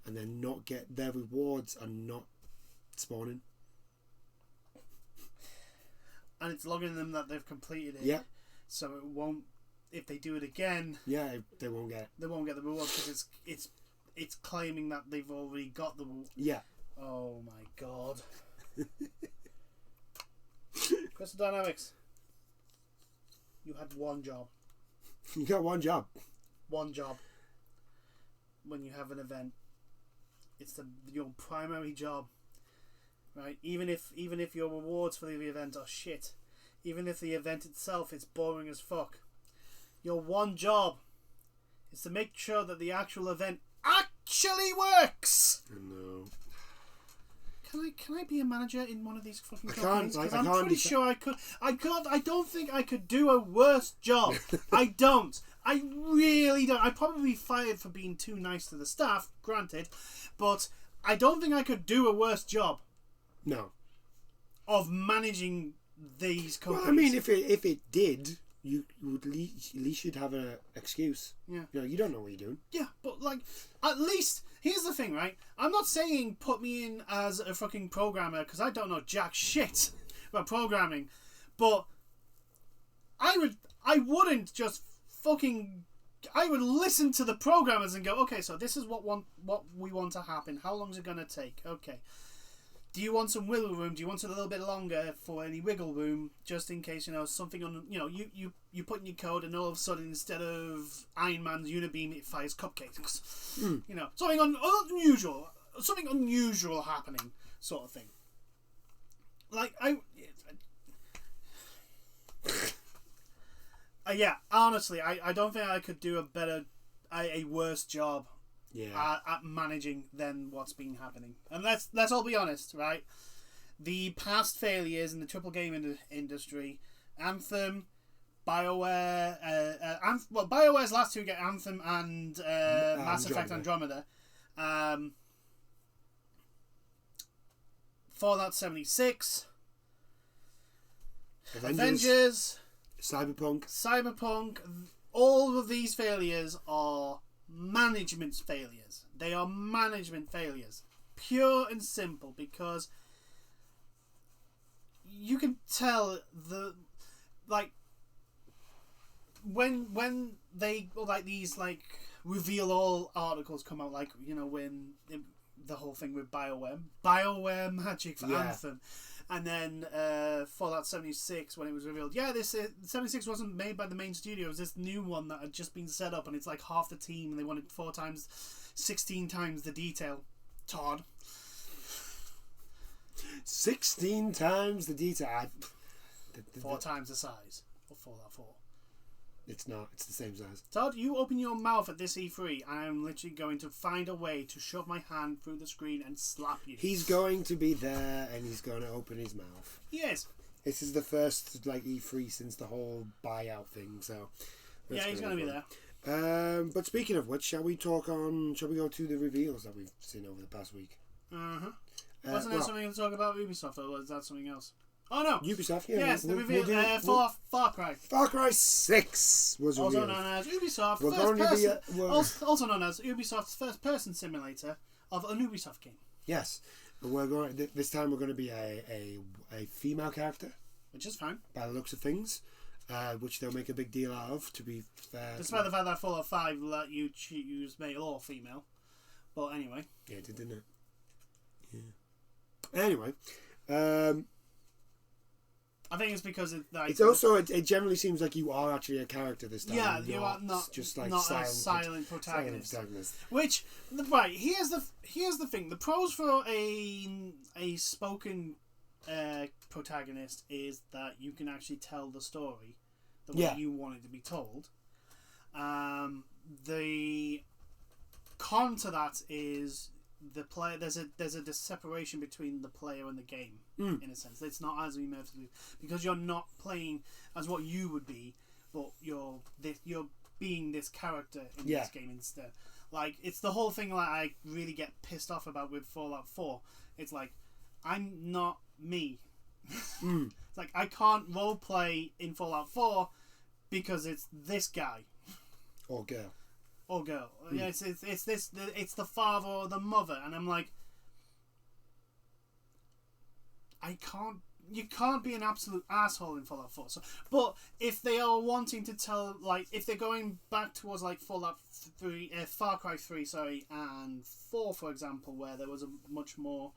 and then not get their rewards and not spawning. And it's logging them that they've completed it. Yeah. So it won't. If they do it again. Yeah, they won't get it. They won't get the reward because it's claiming that they've already got the. Yeah. Oh my god. Crystal Dynamics. You had one job. You got one job. One job. When you have an event, it's your primary job, right? Even if your rewards for the event are shit, even if the event itself is boring as fuck, your one job is to make sure that the actual event actually works. No. Can I be a manager in one of these fucking companies? Because I'm pretty sure I could. I don't think I could do a worse job. I don't. I really don't. I'd probably be fired for being too nice to the staff, granted, but I don't think I could do a worse job. No. Of managing these companies. Well, I mean, if it did, you would at least you'd have an excuse. Yeah. You know, you don't know what you're doing. Yeah, but like, at least here's the thing, right? I'm not saying put me in as a fucking programmer because I don't know jack shit about programming, but I wouldn't just fucking. I would listen to the programmers and go, okay, so this is what we want to happen. How long is it gonna take? Okay. Do you want some wiggle room? Do you want it a little bit longer for any wiggle room, just in case something on you put in your code and all of a sudden instead of Iron Man's Unibeam it fires cupcakes, something unusual happening, sort of thing. Like yeah, honestly, I don't think I could do a better a worse job at managing than what's been happening. And let's all be honest, right? The past failures in the triple game industry, Anthem, BioWare, BioWare's last two get Anthem and Mass Effect Andromeda. Fallout 76, Avengers, Cyberpunk. All of these failures are management failures. They are management failures. Pure and simple, because you can tell when they these reveal all articles come out, when the whole thing with BioWare magic for Anthem, and then Fallout 76 when it was revealed, this 76 wasn't made by the main studio, it was this new one that had just been set up, and it's like half the team and they wanted 16 times the detail. Todd, 16 times the detail. 4 times the size of Fallout 4. It's not. It's the same size. Todd, you open your mouth at this E3, and I'm literally going to find a way to shove my hand through the screen and slap you. He's going to be there, and he's going to open his mouth. Yes. This is the first E3 since the whole buyout thing, so... he's going to be there. But speaking of which, shall we go to the reveals that we've seen over the past week? Wasn't there something to talk about Ubisoft, or was that something else? Oh no! Ubisoft, yeah. Yes, the reveal Far Cry. Far Cry 6 was revealed. Also known as Ubisoft also known as Ubisoft's first-person simulator of an Ubisoft game. Yes, but this time we're going to be a female character, which is fine by the looks of things, which they'll make a big deal out of. To be fair, despite the fact that Fallout 5 let you choose male or female, but anyway. Yeah, it did, didn't it? Yeah. Anyway, I think it's because it generally seems like you are actually a character this time. Yeah, you are not just like not a silent protagonist. Which here's the thing: the pros for a spoken protagonist is that you can actually tell the story the way you want it to be told. The con to that is the player. There's a separation between the player and the game in a sense. It's not as immersive because you're not playing as what you would be, but you're being this character in this game instead. Like, it's the whole thing that I really get pissed off about with Fallout 4. It's like, I'm not me. It's like, I can't roleplay in Fallout 4 because it's this guy or girl. Yeah, it's the father or the mother, and I'm like, you can't be an absolute asshole in Fallout 4. So, but if they are wanting to tell, if they're going back towards Fallout 3, Far Cry 3, and 4, for example, where there was a much more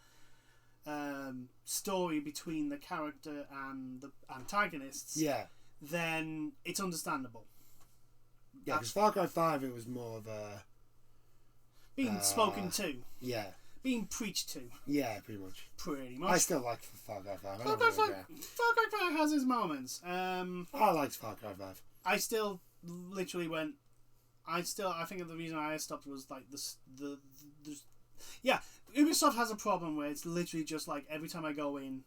story between the character and the antagonists, then it's understandable. Yeah, because Far Cry 5, it was more of a... being spoken to. Yeah. Being preached to. Yeah, pretty much. I still like Far Cry 5. Far Cry 5 has its moments. I liked Far Cry 5. I still literally went... I think the reason I stopped was yeah, Ubisoft has a problem where it's literally just every time I go in,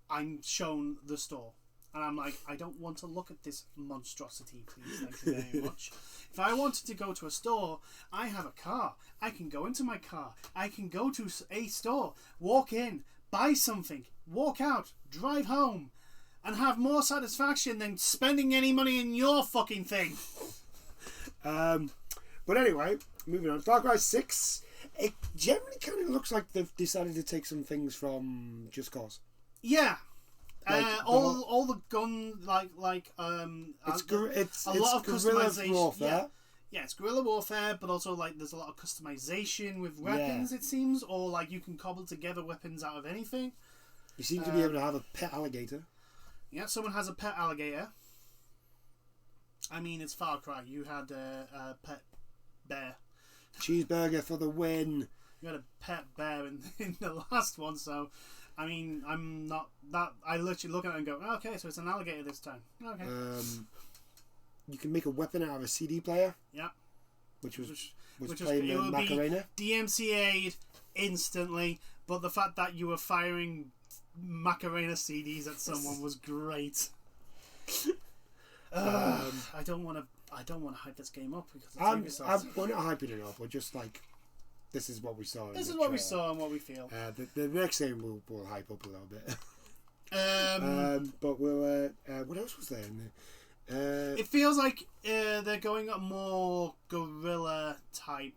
I'm shown the store. And I'm like, I don't want to look at this monstrosity, please. Thank you very much. If I wanted to go to a store, I have a car. I can go into my car. I can go to a store, walk in, buy something, walk out, drive home, and have more satisfaction than spending any money in your fucking thing. But anyway, moving on. Far Cry 6, it generally kind of looks like they've decided to take some things from Just Cause. Yeah. All the gun it's a lot of customization. Warfare. Yeah, it's guerrilla warfare, but also there's a lot of customization with weapons. It seems, or you can cobble together weapons out of anything. You seem to be able to have a pet alligator. Yeah, someone has a pet alligator. I mean, it's Far Cry. You had a pet bear. Cheeseburger for the win. You had a pet bear in the last one, so. I mean, I'm not that. I literally look at it and go, okay, so it's an alligator this time. Okay. You can make a weapon out of a CD player. Yeah. which was playing the Macarena. DMCA'd instantly, but the fact that you were firing Macarena CDs at someone was great. I don't want to hype this game up because it's Ubisoft. We're not hyping it up. We're just like, this is what we saw. This is what we saw and what we feel. The next game we'll hype up a little bit. But we'll. What else was there in there? It feels like they're going up more guerrilla type.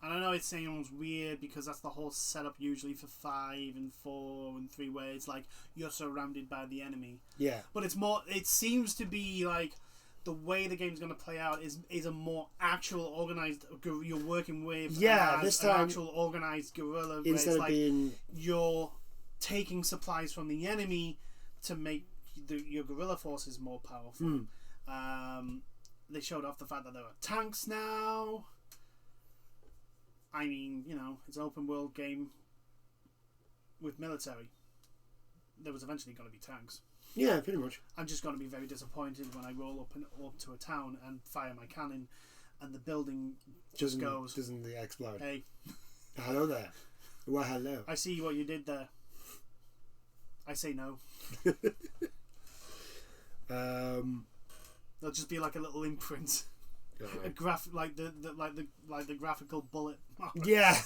And I know it sounds weird because that's the whole setup usually for 5 and 4 and 3, where it's like you're surrounded by the enemy. Yeah. But it's more. It seems to be like the way the game's going to play out is a more actual organized. You're working with this time an actual organized guerrilla. Instead of like being you're taking supplies from the enemy to make your guerrilla forces more powerful. They showed off the fact that there are tanks now. I mean, it's an open world game with military. There was eventually going to be tanks. Yeah, pretty much. I'm just going to be very disappointed when I roll up to a town and fire my cannon, and the building just goes. Doesn't it explode? Hey. Hello there. Well, hello. I see what you did there. I say no. There'll just be like a little imprint. A like the graphical bullet mark. Yeah.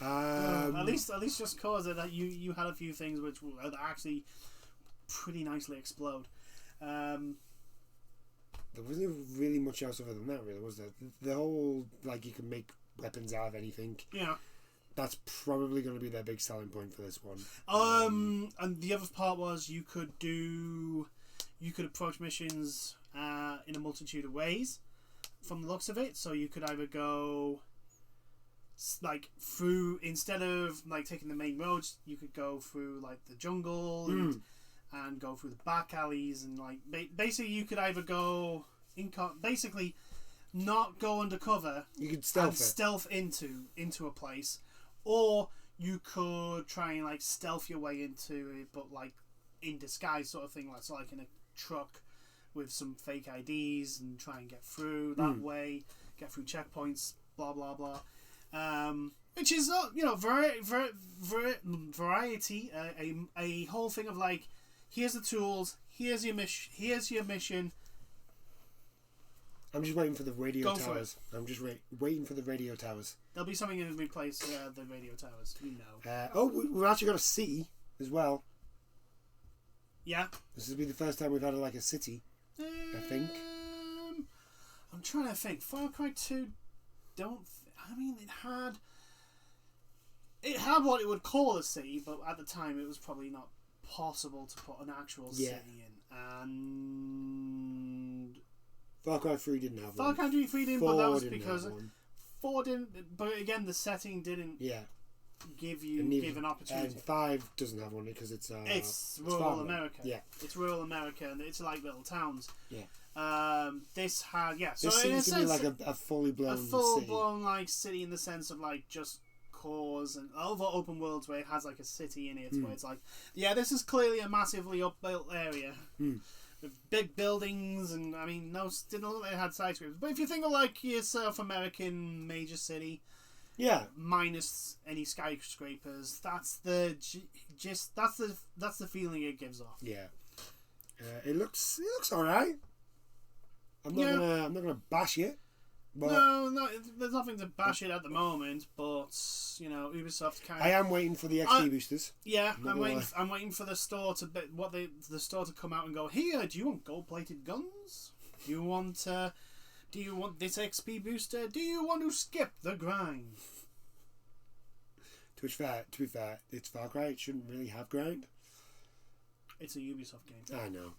At least just cause it that you had a few things which would actually pretty nicely explode. There wasn't really much else other than that, really, was there? The whole like you can make weapons out of anything. Yeah. That's probably going to be their big selling point for this one. And the other part was you could approach missions in a multitude of ways from the looks of it. So you could either go like through, instead of like taking the main roads, you could go through like the jungle and go through the back alleys, and like basically you could either go basically not go undercover. You could stealth into a place, or you could try and like stealth your way into it, but like in disguise sort of thing, like in a truck with some fake IDs, and try and get through that way, get through checkpoints, blah blah blah. Which is variety, a whole thing of like, here's the tools, here's your mission. I'm just waiting for the radio towers. I'm just waiting for the radio towers. There'll be something to replace the radio towers. We know. We've actually got a city as well. Yeah. This will be the first time we've had a city. I think. I'm trying to think. Far Cry 2 it had what it would call a city, but at the time it was probably not possible to put an actual city in. And Far Cry 3 didn't have Far one. Cry 3 didn't, but that was because 4 didn't. But again, the setting didn't give an opportunity. And 5 doesn't have one because it's rural America. Yeah, it's rural America, and it's like little towns. Yeah. This had So this seems to be like a fully blown city in the sense of like just cores and other open worlds where it has like a city in it where it's like, this is clearly a massively upbuilt area with big buildings, and I mean didn't look like it had skyscrapers, but if you think of like your South American major city, minus any skyscrapers, that's the that's the feeling it gives off. It looks alright. I'm not gonna bash it. But no, there's nothing to bash it at the moment. But Ubisoft kind of. I am waiting for the XP boosters. Yeah, I'm waiting for the store to come out and go, here. Do you want gold-plated guns? Do you want this XP booster? Do you want to skip the grind? To be fair, it's Far Cry. It shouldn't really have grind. It's a Ubisoft game. I know.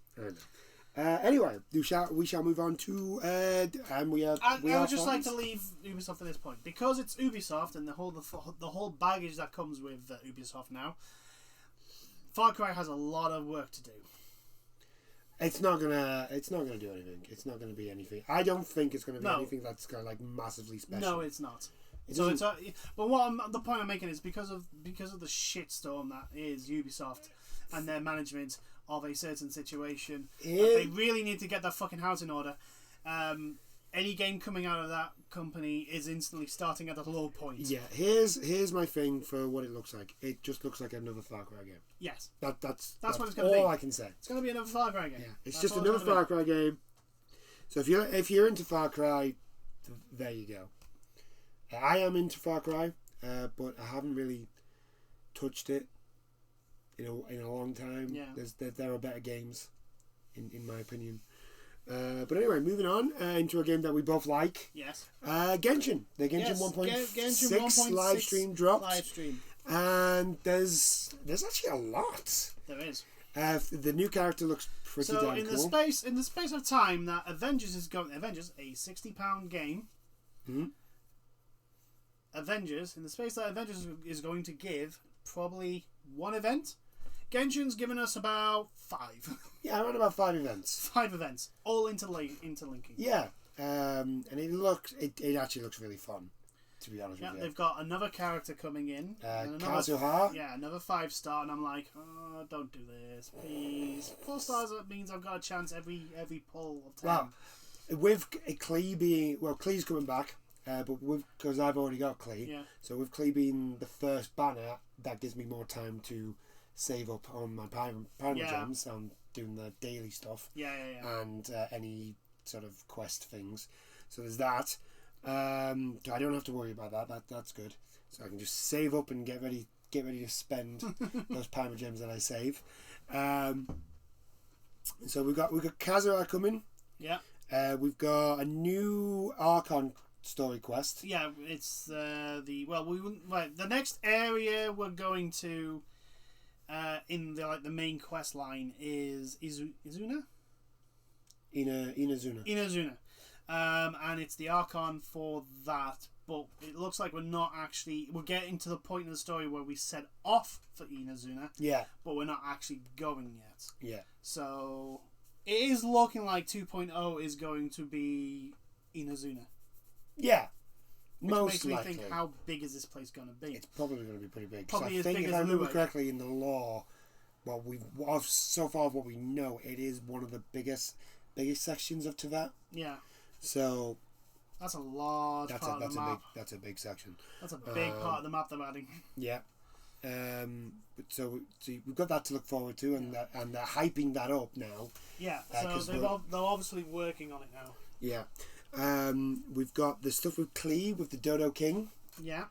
Anyway, we shall move on to I would just like to leave Ubisoft at this point because it's Ubisoft and the whole baggage that comes with Ubisoft now. Far Cry has a lot of work to do. It's not gonna do anything. It's not gonna be anything. I don't think it's gonna be anything that's gonna like massively special. No, it's not. But the point I'm making is because of the shitstorm that is Ubisoft and their management of a certain situation, they really need to get their fucking house in order. Any game coming out of that company is instantly starting at a low point. Yeah, here's my thing for what it looks like. It just looks like another Far Cry game. Yes. That's what it's going to be. all I can say. It's going to be another Far Cry game. Yeah, it's just another Far Cry game. So if you're into Far Cry, there you go. I am into Far Cry, but I haven't really touched it in a long time. Yeah. There are better games, in my opinion. But anyway, moving on into a game that we both like. Yes. Genshin. The Genshin 1.6 live stream dropped. And there's actually a lot. There is. The new character looks pretty damn cool. So in the space of time that Avengers, a £60 game. Mm-hmm. Avengers, in the space that Avengers is going to give probably one event, Genshin's given us about 5. Yeah, around about 5 events. 5 events, all interlinking. Yeah, and it actually looks really fun, to be honest with you. They've got another character coming in. Kazuha. Yeah, another 5-star, and I'm like, oh, don't do this, please. 4 stars, that means I've got a chance every pull of 10. Well, with Klee being... Well, Klee's coming back, but because I've already got Klee. Yeah. So with Klee being the first banner, that gives me more time to save up on my Pyro gems. I'm doing the daily stuff. Yeah. And any sort of quest things. So there's that. So I don't have to worry about that. That's good. So I can just save up and get ready to spend those Pyro gems that I save. So we've got Kazuha coming. Yeah. We've got a new Archon story quest. Yeah, it's the next area we're going to in the main quest line is Inazuna. Inazuna. And it's the Archon for that, but it looks like we're getting to the point in the story where we set off for Inazuna. Yeah. But we're not actually going yet. Yeah. So it is looking like 2.0 is going to be Inazuna. Yeah. Which Most makes me likely. think, how big is this place going to be? It's probably going to be pretty big. Probably I as think big if as I remember Lua. correctly in the lore, so far of what we know, it is one of the biggest sections of Teyvat. Yeah. So that's a large part of the map. That's a big section. That's a big part of the map they're adding. Yeah. So we've got that to look forward to, and they're hyping that up now. Yeah. So they're obviously working on it now. Yeah. We've got the stuff with Klee with the Dodo King. Yeah.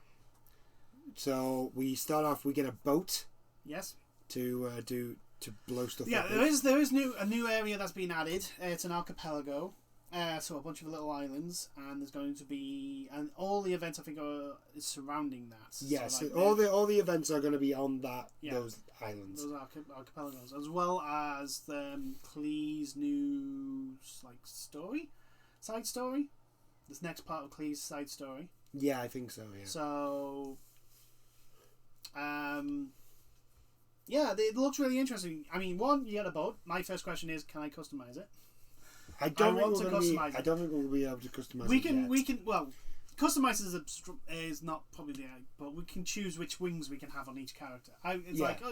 So we start off. We get a boat. Yes. To blow stuff up. Yeah, there is a new area that's been added. It's an archipelago. So a bunch of little islands, and there's going to be, and all the events I think is surrounding that. Yes, so like all the events are going to be on those islands, those archipelagos, as well as Klee's new side story. This next part of Klee's side story. Yeah, I think so. Yeah. So, yeah, it looks really interesting. I mean, you get a boat. My first question is, can I customize it? I don't think we'll be able to customize it. We can. Well, customize is not probably the right, but we can choose which wings we can have on each character.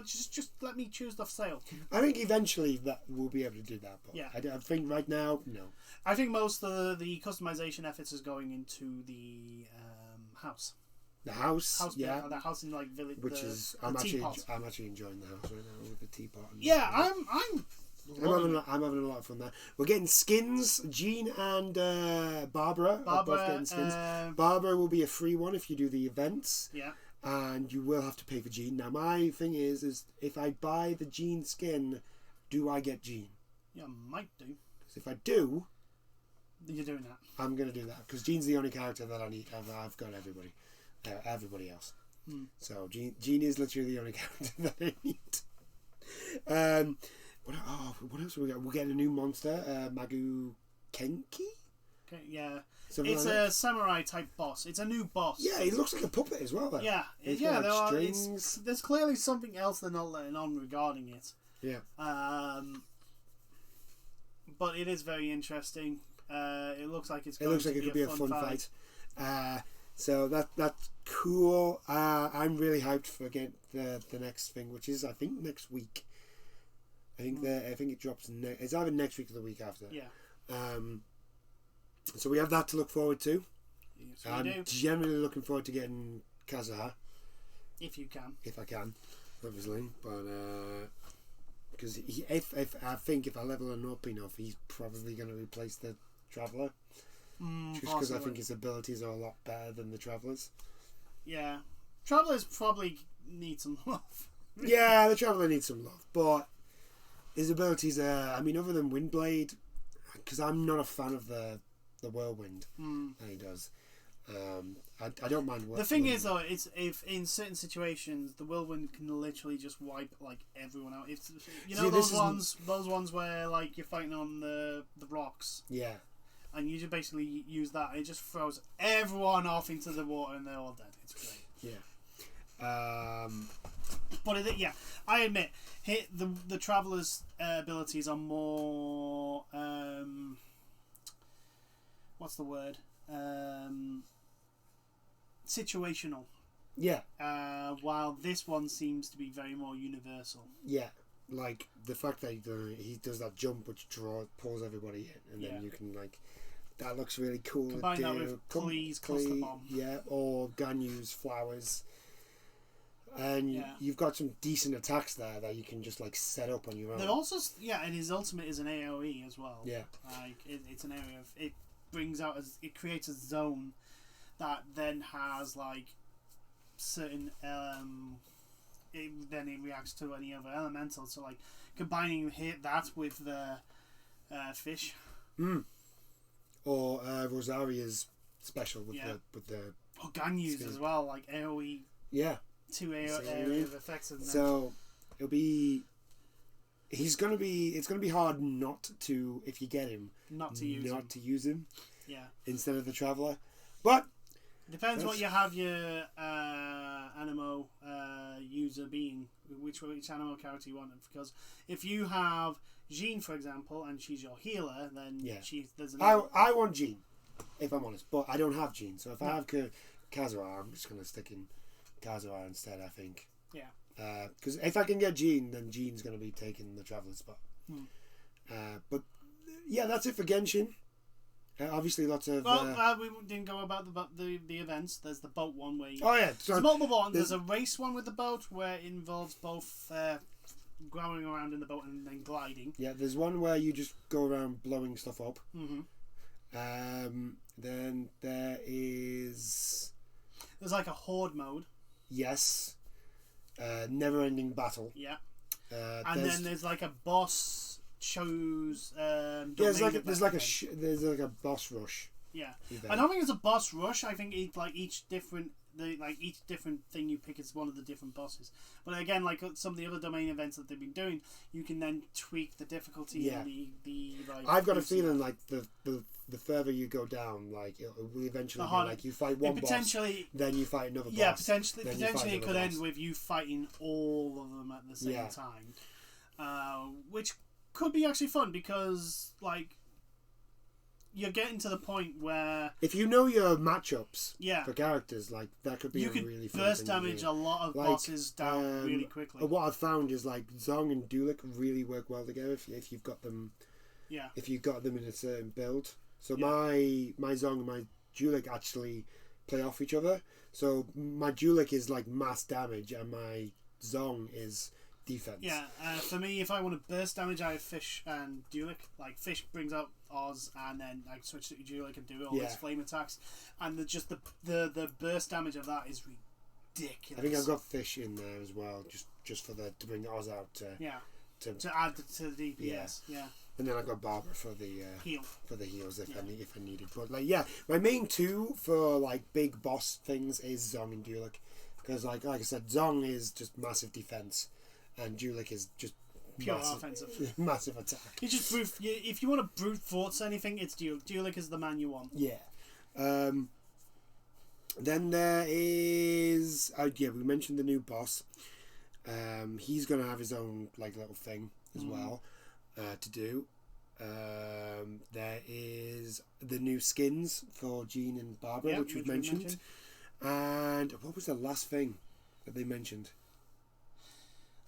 Just let me choose the sail. I think eventually that we'll be able to do that, but yeah. I think right now, no. I think most of the customization efforts is going into the house. The house, yeah, the house in like village, which is I'm actually enjoying the house right now with the teapot. I'm having a lot of fun there. We're getting skins. Jean and Barbara are both getting skins. Barbara will be a free one if you do the events. Yeah. And you will have to pay for Jean. Now my thing is if I buy the Jean skin, do I get Jean? Yeah, might do. Because if I do, you're doing that. I'm going to do that because Jean's the only character that I need. I've got everybody else. So Jean is literally the only character that I need. What else we got? We're getting a new monster, Magu Kenki. Okay, yeah. Something it's like a samurai type boss. It's a new boss. Yeah, he looks like a puppet as well. Though. Yeah, there's clearly something else they're not letting on regarding it. Yeah. But it is very interesting. It looks like it could be a fun fight. So that's cool. I'm really hyped for the next thing, which is I think next week. I think it drops. It's either next week or the week after. Yeah. So we have that to look forward to. Yes, I'm generally looking forward to getting Kazuha. If you can. If I can, obviously. But, because I think if I level him up enough, he's probably going to replace the Traveller. Just because I think his abilities are a lot better than the Traveller's. Yeah. Travellers probably need some love. Yeah, the Traveller needs some love. But his abilities are, I mean, other than Windblade, because I'm not a fan of the Whirlwind that he does. I don't mind. The thing is, though, it's if in certain situations the whirlwind can literally just wipe like everyone out. If you know those ones where like you're fighting on the rocks, yeah, and you just basically use that, it just throws everyone off into the water and they're all dead. It's great. Yeah. But I admit, the Traveller's abilities are more what's the word? Situational. Yeah. While this one seems to be very more universal. Yeah. Like the fact that he does that jump which pulls everybody in, and then you can like that looks really cool. Combine that with Klee's cluster bomb. Yeah, or Ganyu's flowers. And you've got some decent attacks there that you can just like set up on your own. They're also and his ultimate is an AOE as well. Yeah. Like it's an area of it creates a zone that then has like certain it reacts to any other elemental, so like combining that with the fish or Rosaria's special with the Ganyu's as well, like AoE 2 area of effects in there. So it's gonna be hard not to, if you get him, not to use him instead of the Traveller, but depends what you have your animo user being, which animo character you want. Because if you have Jean, for example, and she's your healer, then there's I want Jean, if I'm honest, but I don't have Jean. So if I have Kazuha, I'm just going to stick in Kazuha instead, I think. Yeah. Because if I can get Jean, then Jean's going to be taking the Traveller spot. But yeah, that's it for Genshin. Obviously, lots of. We didn't go about the events. There's the boat one where. There's multiple ones. There's a race one with the boat where it involves both going around in the boat and then gliding. Yeah, there's one where you just go around blowing stuff up. Then there's like a horde mode. Yes. Never-ending battle. Yeah. And then there's like a boss. Shows there's like a boss rush. Yeah, event. I don't think it's a boss rush. I think each different thing you pick is one of the different bosses. But again, like some of the other domain events that they've been doing, you can then tweak the difficulty and the like. I've got a feeling like the further you go down, like it will eventually be like you fight one boss, then you fight another boss. Yeah, potentially it could end with you fighting all of them at the same time, which could be actually fun because like you're getting to the point where if you know your matchups for characters, like that could be a really fun burst damage a lot of bosses down really quickly. What I've found is like Zong and Dulik really work well together if you've got them if you've got them in a certain build. So my Zong and my Dulik actually play off each other. So my Dulik is like mass damage and my Zong is defense. Yeah, for me, if I want to burst damage, I have Fish and Dulik. Like Fish brings out Oz, and then I switch to Dulik and do all its flame attacks, and the burst damage of that is ridiculous. I think I've got Fish in there as well, just for to bring Oz out. To add to the DPS. Yeah. And then I've got Barbara for the heals if I needed. But like my main two for like big boss things is Zong and Dulik, because like I said, Zong is just massive defense. And Dulik is just pure offensive, massive attack. You just if you want to brute force anything, it's Dulik. Dulik is the man you want. Yeah. Then there is we mentioned the new boss. He's gonna have his own like little thing as well to do. There is the new skins for Jean and Barbara, which we've mentioned. And what was the last thing that they mentioned?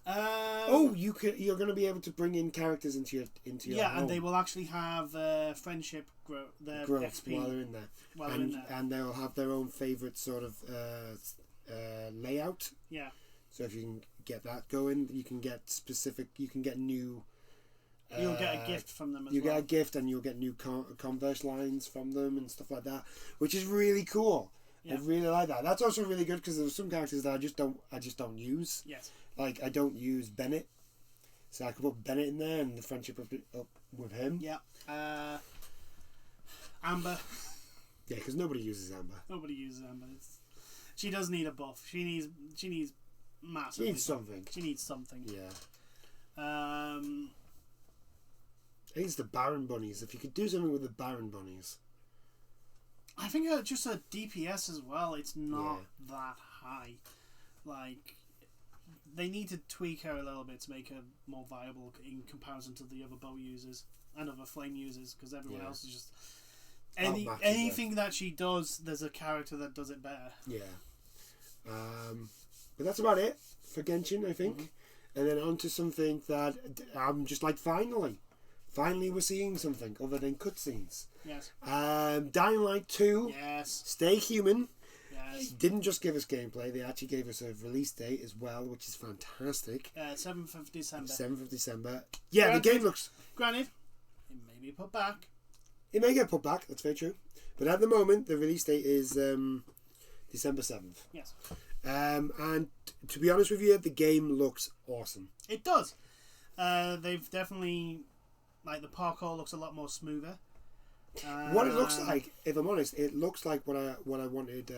You're going to be able to bring in characters into your home. And they will actually have friendship growth XP while they're in there. And they'll have their own favourite sort of layout. Yeah. So if you can get that going, you can get new. You'll get a gift from them as well. You get a gift, and you'll get new Converse lines from them and stuff like that, which is really cool. Yeah. I really like that. That's also really good because there's some characters that I just don't use. Yes. Like I don't use Bennett, so I could put Bennett in there and the friendship up with him. Yeah. Amber. Yeah, because nobody uses Amber. Nobody uses Amber. She does need a buff. She needs massive. She needs something. She needs something. Yeah. I think it's the Baron Bunnies. If you could do something with the Baron Bunnies. I think just a DPS as well. It's not that high. Like, they need to tweak her a little bit to make her more viable in comparison to the other bow users and other flame users, because everyone else is just anything that she does. There's a character that does it better. Yeah. But that's about it for Genshin, I think. Mm-hmm. And then on to something that I'm just like, finally we're seeing something other than cutscenes. Yes. Dying Light 2. Yes. Stay Human. Yes. Didn't just give us gameplay, they actually gave us a release date as well, which is fantastic. 7th of December. 7th of December. Yeah, the game looks... Granted, it may be put back. It may get put back, that's very true. But at the moment, the release date is December 7th. Yes. And to be honest with you, the game looks awesome. It does. They've definitely... Like, the parkour looks a lot more smoother. What it looks like, if I'm honest, it looks like what I wanted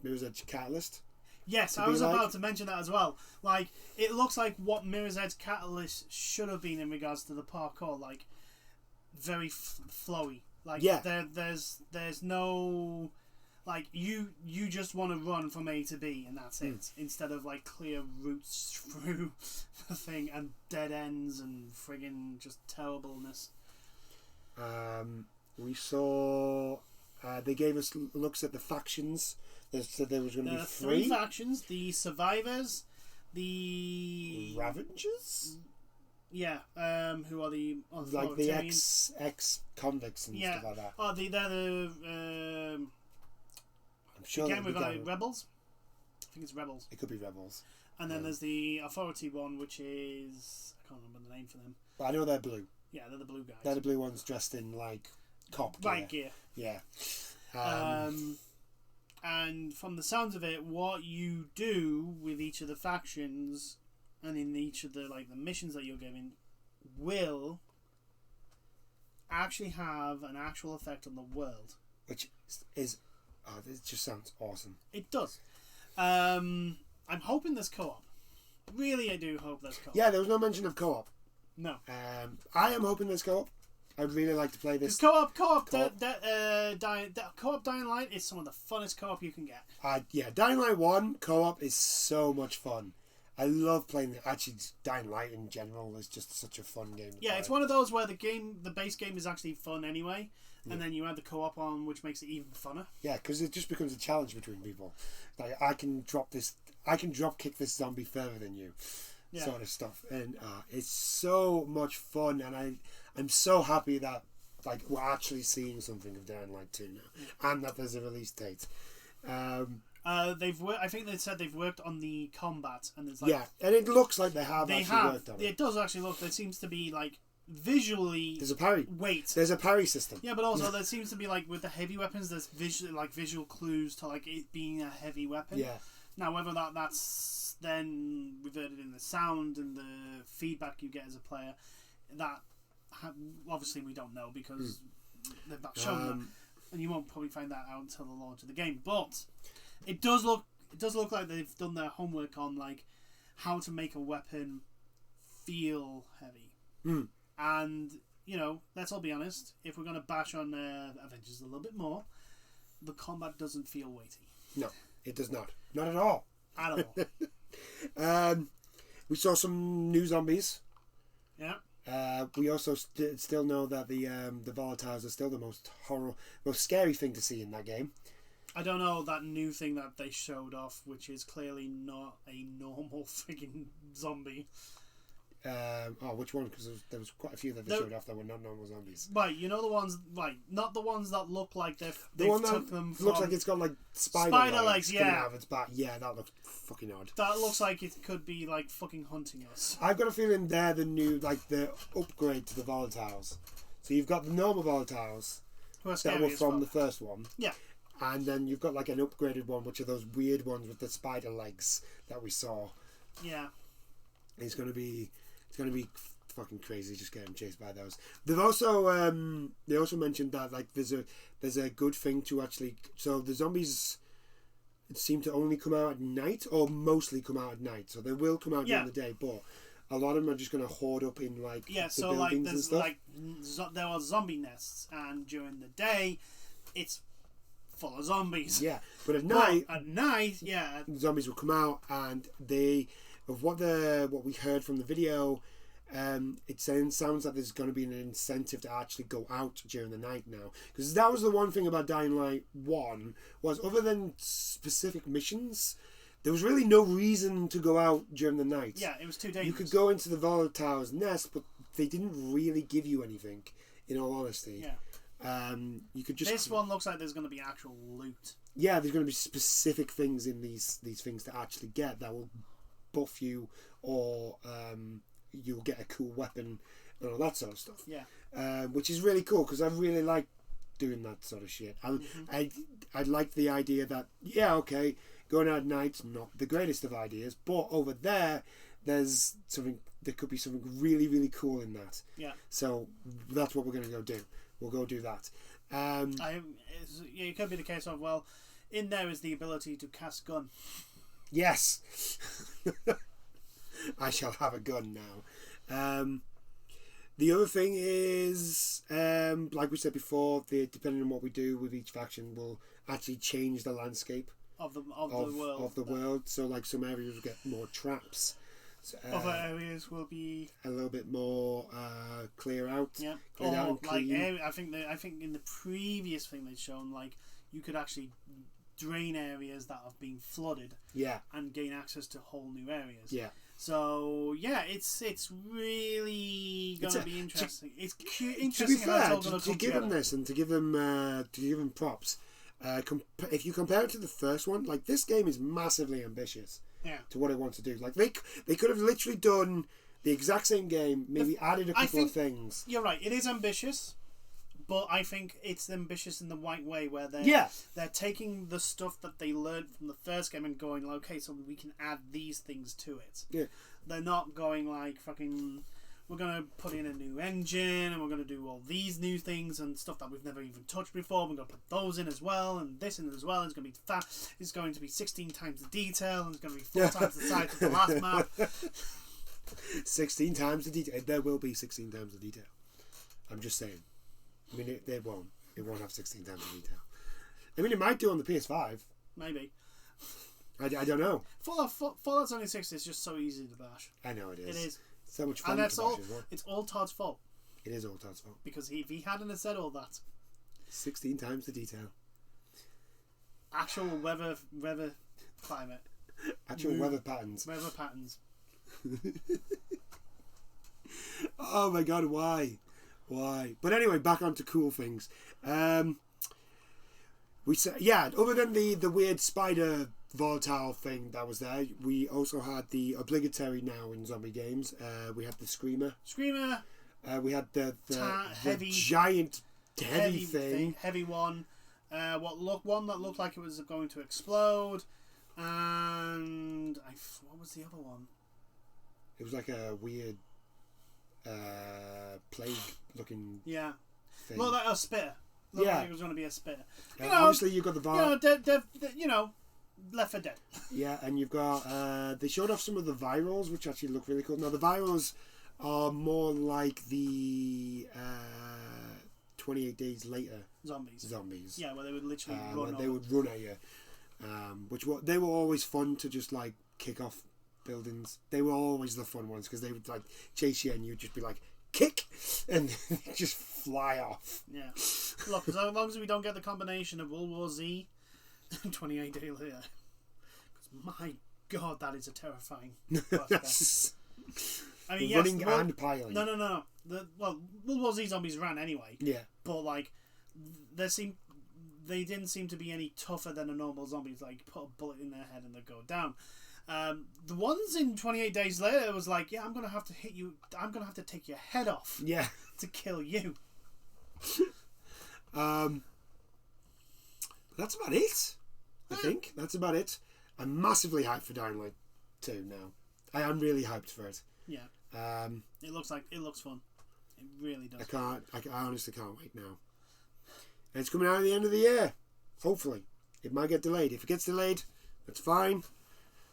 Mirror's Edge Catalyst. Yes, I was about to mention that as well. Like, it looks like what Mirror's Edge Catalyst should have been in regards to the parkour. Like, very flowy. Like, there's no... Like, you just want to run from A to B, and that's it. Instead of, like, clear routes through the thing, and dead ends, and friggin' just terribleness. We saw... they gave us looks at the factions. They said there was going to be three factions. The Survivors, the... Ravengers? Yeah, who are the... Like the ex-convicts and stuff like that. Oh, they're the... I'm sure again, we've got Rebels. I think it's Rebels. It could be Rebels. And then there's the Authority one, which is... I can't remember the name for them. But I know they're blue. Yeah, they're the blue guys. They're the blue ones dressed in, like, cop gear. Right gear. Yeah. And from the sounds of it, what you do with each of the factions and in each of the missions that you're given will actually have an actual effect on the world. Which is... Oh, this just sounds awesome. It does. I'm hoping there's co-op. Really, I do hope there's co-op. Yeah, there was no mention of co-op. No. I am hoping there's co-op. I'd really like to play this. Co-op Dying Light is some of the funnest co-op you can get. Yeah, Dying Light 1 co-op is so much fun. I love playing Dying Light in general is just such a fun game. Yeah, it's one of those where the base game is actually fun anyway, and then you add the co-op on, which makes it even funner. Yeah, because it just becomes a challenge between people. Like I can drop kick this zombie further than you, sort of stuff, and it's so much fun, and I'm so happy that we're actually seeing something of Dying Light 2 now, and that there's a release date. I think they said they've worked on the combat, and there's and it looks like they have worked on it. It does actually look. There seems to be visually. There's a parry. There's a parry system. Yeah, but also there seems to be with the heavy weapons. There's visual clues to it being a heavy weapon. Yeah. Now whether that's then reverted in the sound and the feedback you get as a player, that obviously we don't know because they've not shown that, and you won't probably find that out until the launch of the game. But it does look like they've done their homework on how to make a weapon feel heavy. And let's all be honest, if we're going to bash on Avengers a little bit more, the combat doesn't feel weighty. No, it does not. Not at all. At all. We saw some new zombies. Yeah. We also still know that the volatiles are still the most scary thing to see in that game. I don't know that new thing that they showed off, which is clearly not a normal freaking zombie. Which one? Because there was quite a few that they showed off that were not normal zombies. Right, you know the ones, right? Not the ones that look like they've one took that them from... looks like it's got like spider legs coming out of its back. Yeah, that looks fucking odd. That looks like it could be like fucking hunting us. I've got a feeling they're the new, like the upgrade to the volatiles. So you've got the normal volatiles that were from the first one. Yeah. And then you've got like an upgraded one, which are those weird ones with the spider legs that we saw. Yeah. It's gonna be fucking crazy just getting chased by those. They've also they also mentioned that like there's a good thing to actually, so the zombies seem to only come out at night, or mostly come out at night. So they will come out during the day, but a lot of them are just going to hoard up in like the so like buildings there's and stuff. like there are zombie nests, and during the day it's full of zombies. Yeah, but at night, zombies will come out, and what we heard from the video, it sounds like there's going to be an incentive to actually go out during the night now, because that was the one thing about Dying Light 1 was, other than specific missions, there was really no reason to go out during the night. Yeah, it was too dangerous. You could go into the volatile's nest, but they didn't really give you anything, in all honesty. Yeah. You could just. This one looks like there's going to be actual loot. Yeah, there's going to be specific things in these things to actually get that will buff you, or you'll get a cool weapon and all that sort of stuff. Yeah. Which is really cool, because I really like doing that sort of shit. I like the idea that, yeah, okay, going out at night's not the greatest of ideas, but over there there could be something really, really cool in that. Yeah. So that's what we're going to go do. We'll go do that. It could be the case of, well, in there is the ability to cast gun. Yes. I shall have a gun now. The other thing is, like we said before, depending on what we do with each faction, will actually change the landscape of the world. So like some areas will get more traps. Other areas will be a little bit more clear out. Yeah. Cleared out and clean. I think in the previous thing they'd shown, like, you could actually drain areas that have been flooded. Yeah. And gain access to whole new areas. Yeah. So yeah, it's really going to be interesting. It's interesting. To be fair, to give them this and to give them props. If you compare it to the first one, like, this game is massively ambitious. Yeah. To what it wants to do. Like, they could have literally done the exact same game, maybe added a couple of things. You're right. It is ambitious, but I think it's ambitious in the right way, where they're taking the stuff that they learned from the first game and going, okay, so we can add these things to it. Yeah. They're not going like fucking, we're going to put in a new engine and we're going to do all these new things and stuff that we've never even touched before. We're going to put those in as well and this in as well. It's going to be fat. It's going to be 16 times the detail, and it's going to be 4 times the size of the last map. 16 times the detail. There will be 16 times the detail. I'm just saying. I mean, it won't. It won't have 16 times the detail. I mean, it might do on the PS5. Maybe. I don't know. Fallout 76 is just so easy to bash. I know it is. It is. So much fun and that's to bash all. as well. It's all Todd's fault. It is all Todd's fault. Because if he hadn't have said all that, 16 times the detail. Actual weather climate. Actual weather patterns. Weather patterns. Oh my god, why? But anyway, back onto cool things. We said, other than the weird spider volatile thing that was there, we also had the obligatory now in zombie games. We had the screamer. We had the giant heavy thing. Heavy one. One that looked like it was going to explode. And what was the other one? It was like a weird plague looking thing. Looked like a spitter. Looked like it was going to be a spitter. Obviously you've got the Left 4 Dead. Yeah, and you've got they showed off some of the virals, which actually look really cool. Now the virals are more like the 28 days later zombies. Yeah, where they would literally run at you. They were always fun to just like kick off buildings. They were always the fun ones, because they would like chase you and you'd just be like, kick, and just fly off. Yeah. Look, as long as we don't get the combination of World War Z 28 days later. My God, that is a terrifying prospect. I mean, running and piling. No. World War Z zombies ran anyway. Yeah. But like, they didn't seem to be any tougher than a normal zombie. It's like put a bullet in their head and they go down. The ones in 28 Days Later was like, yeah, I'm gonna have to hit you. I'm gonna have to take your head off. Yeah. To kill you. That's about it. I think that's about it. I'm massively hyped for Dying Light 2 now. I am really hyped for it. Yeah. It looks fun. It really does. I honestly can't wait now. And it's coming out at the end of the year. Hopefully. It might get delayed. If it gets delayed, that's fine.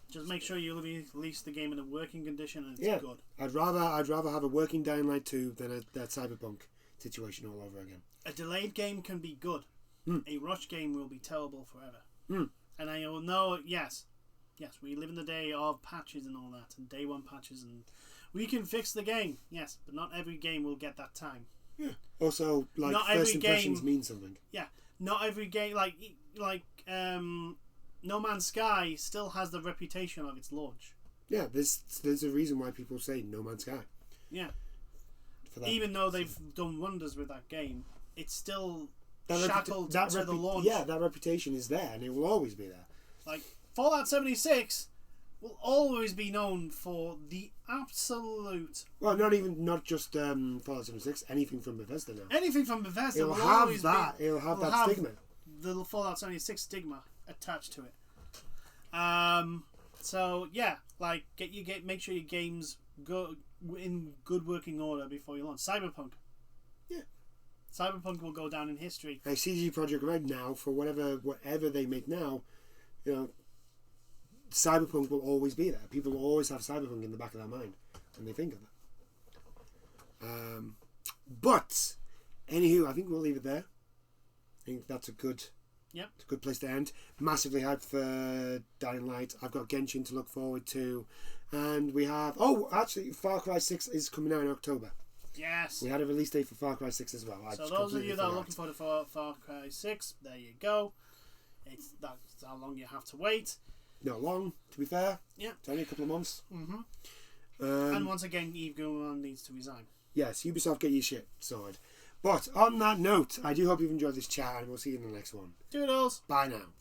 Just make sure you release the game in a working condition and it's good. I'd rather have a working Dying Light 2 than that Cyberpunk situation all over again. A delayed game can be good. A rushed game will be terrible forever. And I will know, yes, we live in the day of patches and all that, and day one patches, and we can fix the game, yes, but not every game will get that time. Yeah. Also, like, not first impressions mean something. Yeah. Not every game, like No Man's Sky still has the reputation of its launch. Yeah, there's a reason why people say No Man's Sky. Yeah. Even though they've done wonders with that game, it's still shackled to the launch. Yeah, that reputation is there, and it will always be there. Like, Fallout 76 will always be known for the absolute... Well, not just Fallout 76, anything from Bethesda now. Anything from Bethesda it'll have that stigma. The Fallout 76 stigma attached to it. So yeah, like make sure your games go in good working order before you launch. Cyberpunk. Yeah. Cyberpunk will go down in history. Like CG Projekt Red now, for whatever they make now, Cyberpunk will always be there. People will always have Cyberpunk in the back of their mind when they think of that. But anywho, I think we'll leave it there. I think that's a good place to end. Massively hyped for Dying Light. I've got Genshin to look forward to, and we have actually Far Cry 6 is coming out in October. Yes. We had a release date for Far Cry 6 as well. So those of you that are looking for the Far Cry 6, there you go. That's how long you have to wait. Not long, to be fair. Yeah. It's only a couple of months. And once again, Yves Guillemot needs to resign. Yes, Ubisoft, get your shit sorted. But on that note, I do hope you've enjoyed this chat, and we'll see you in the next one. Toodles. Bye now.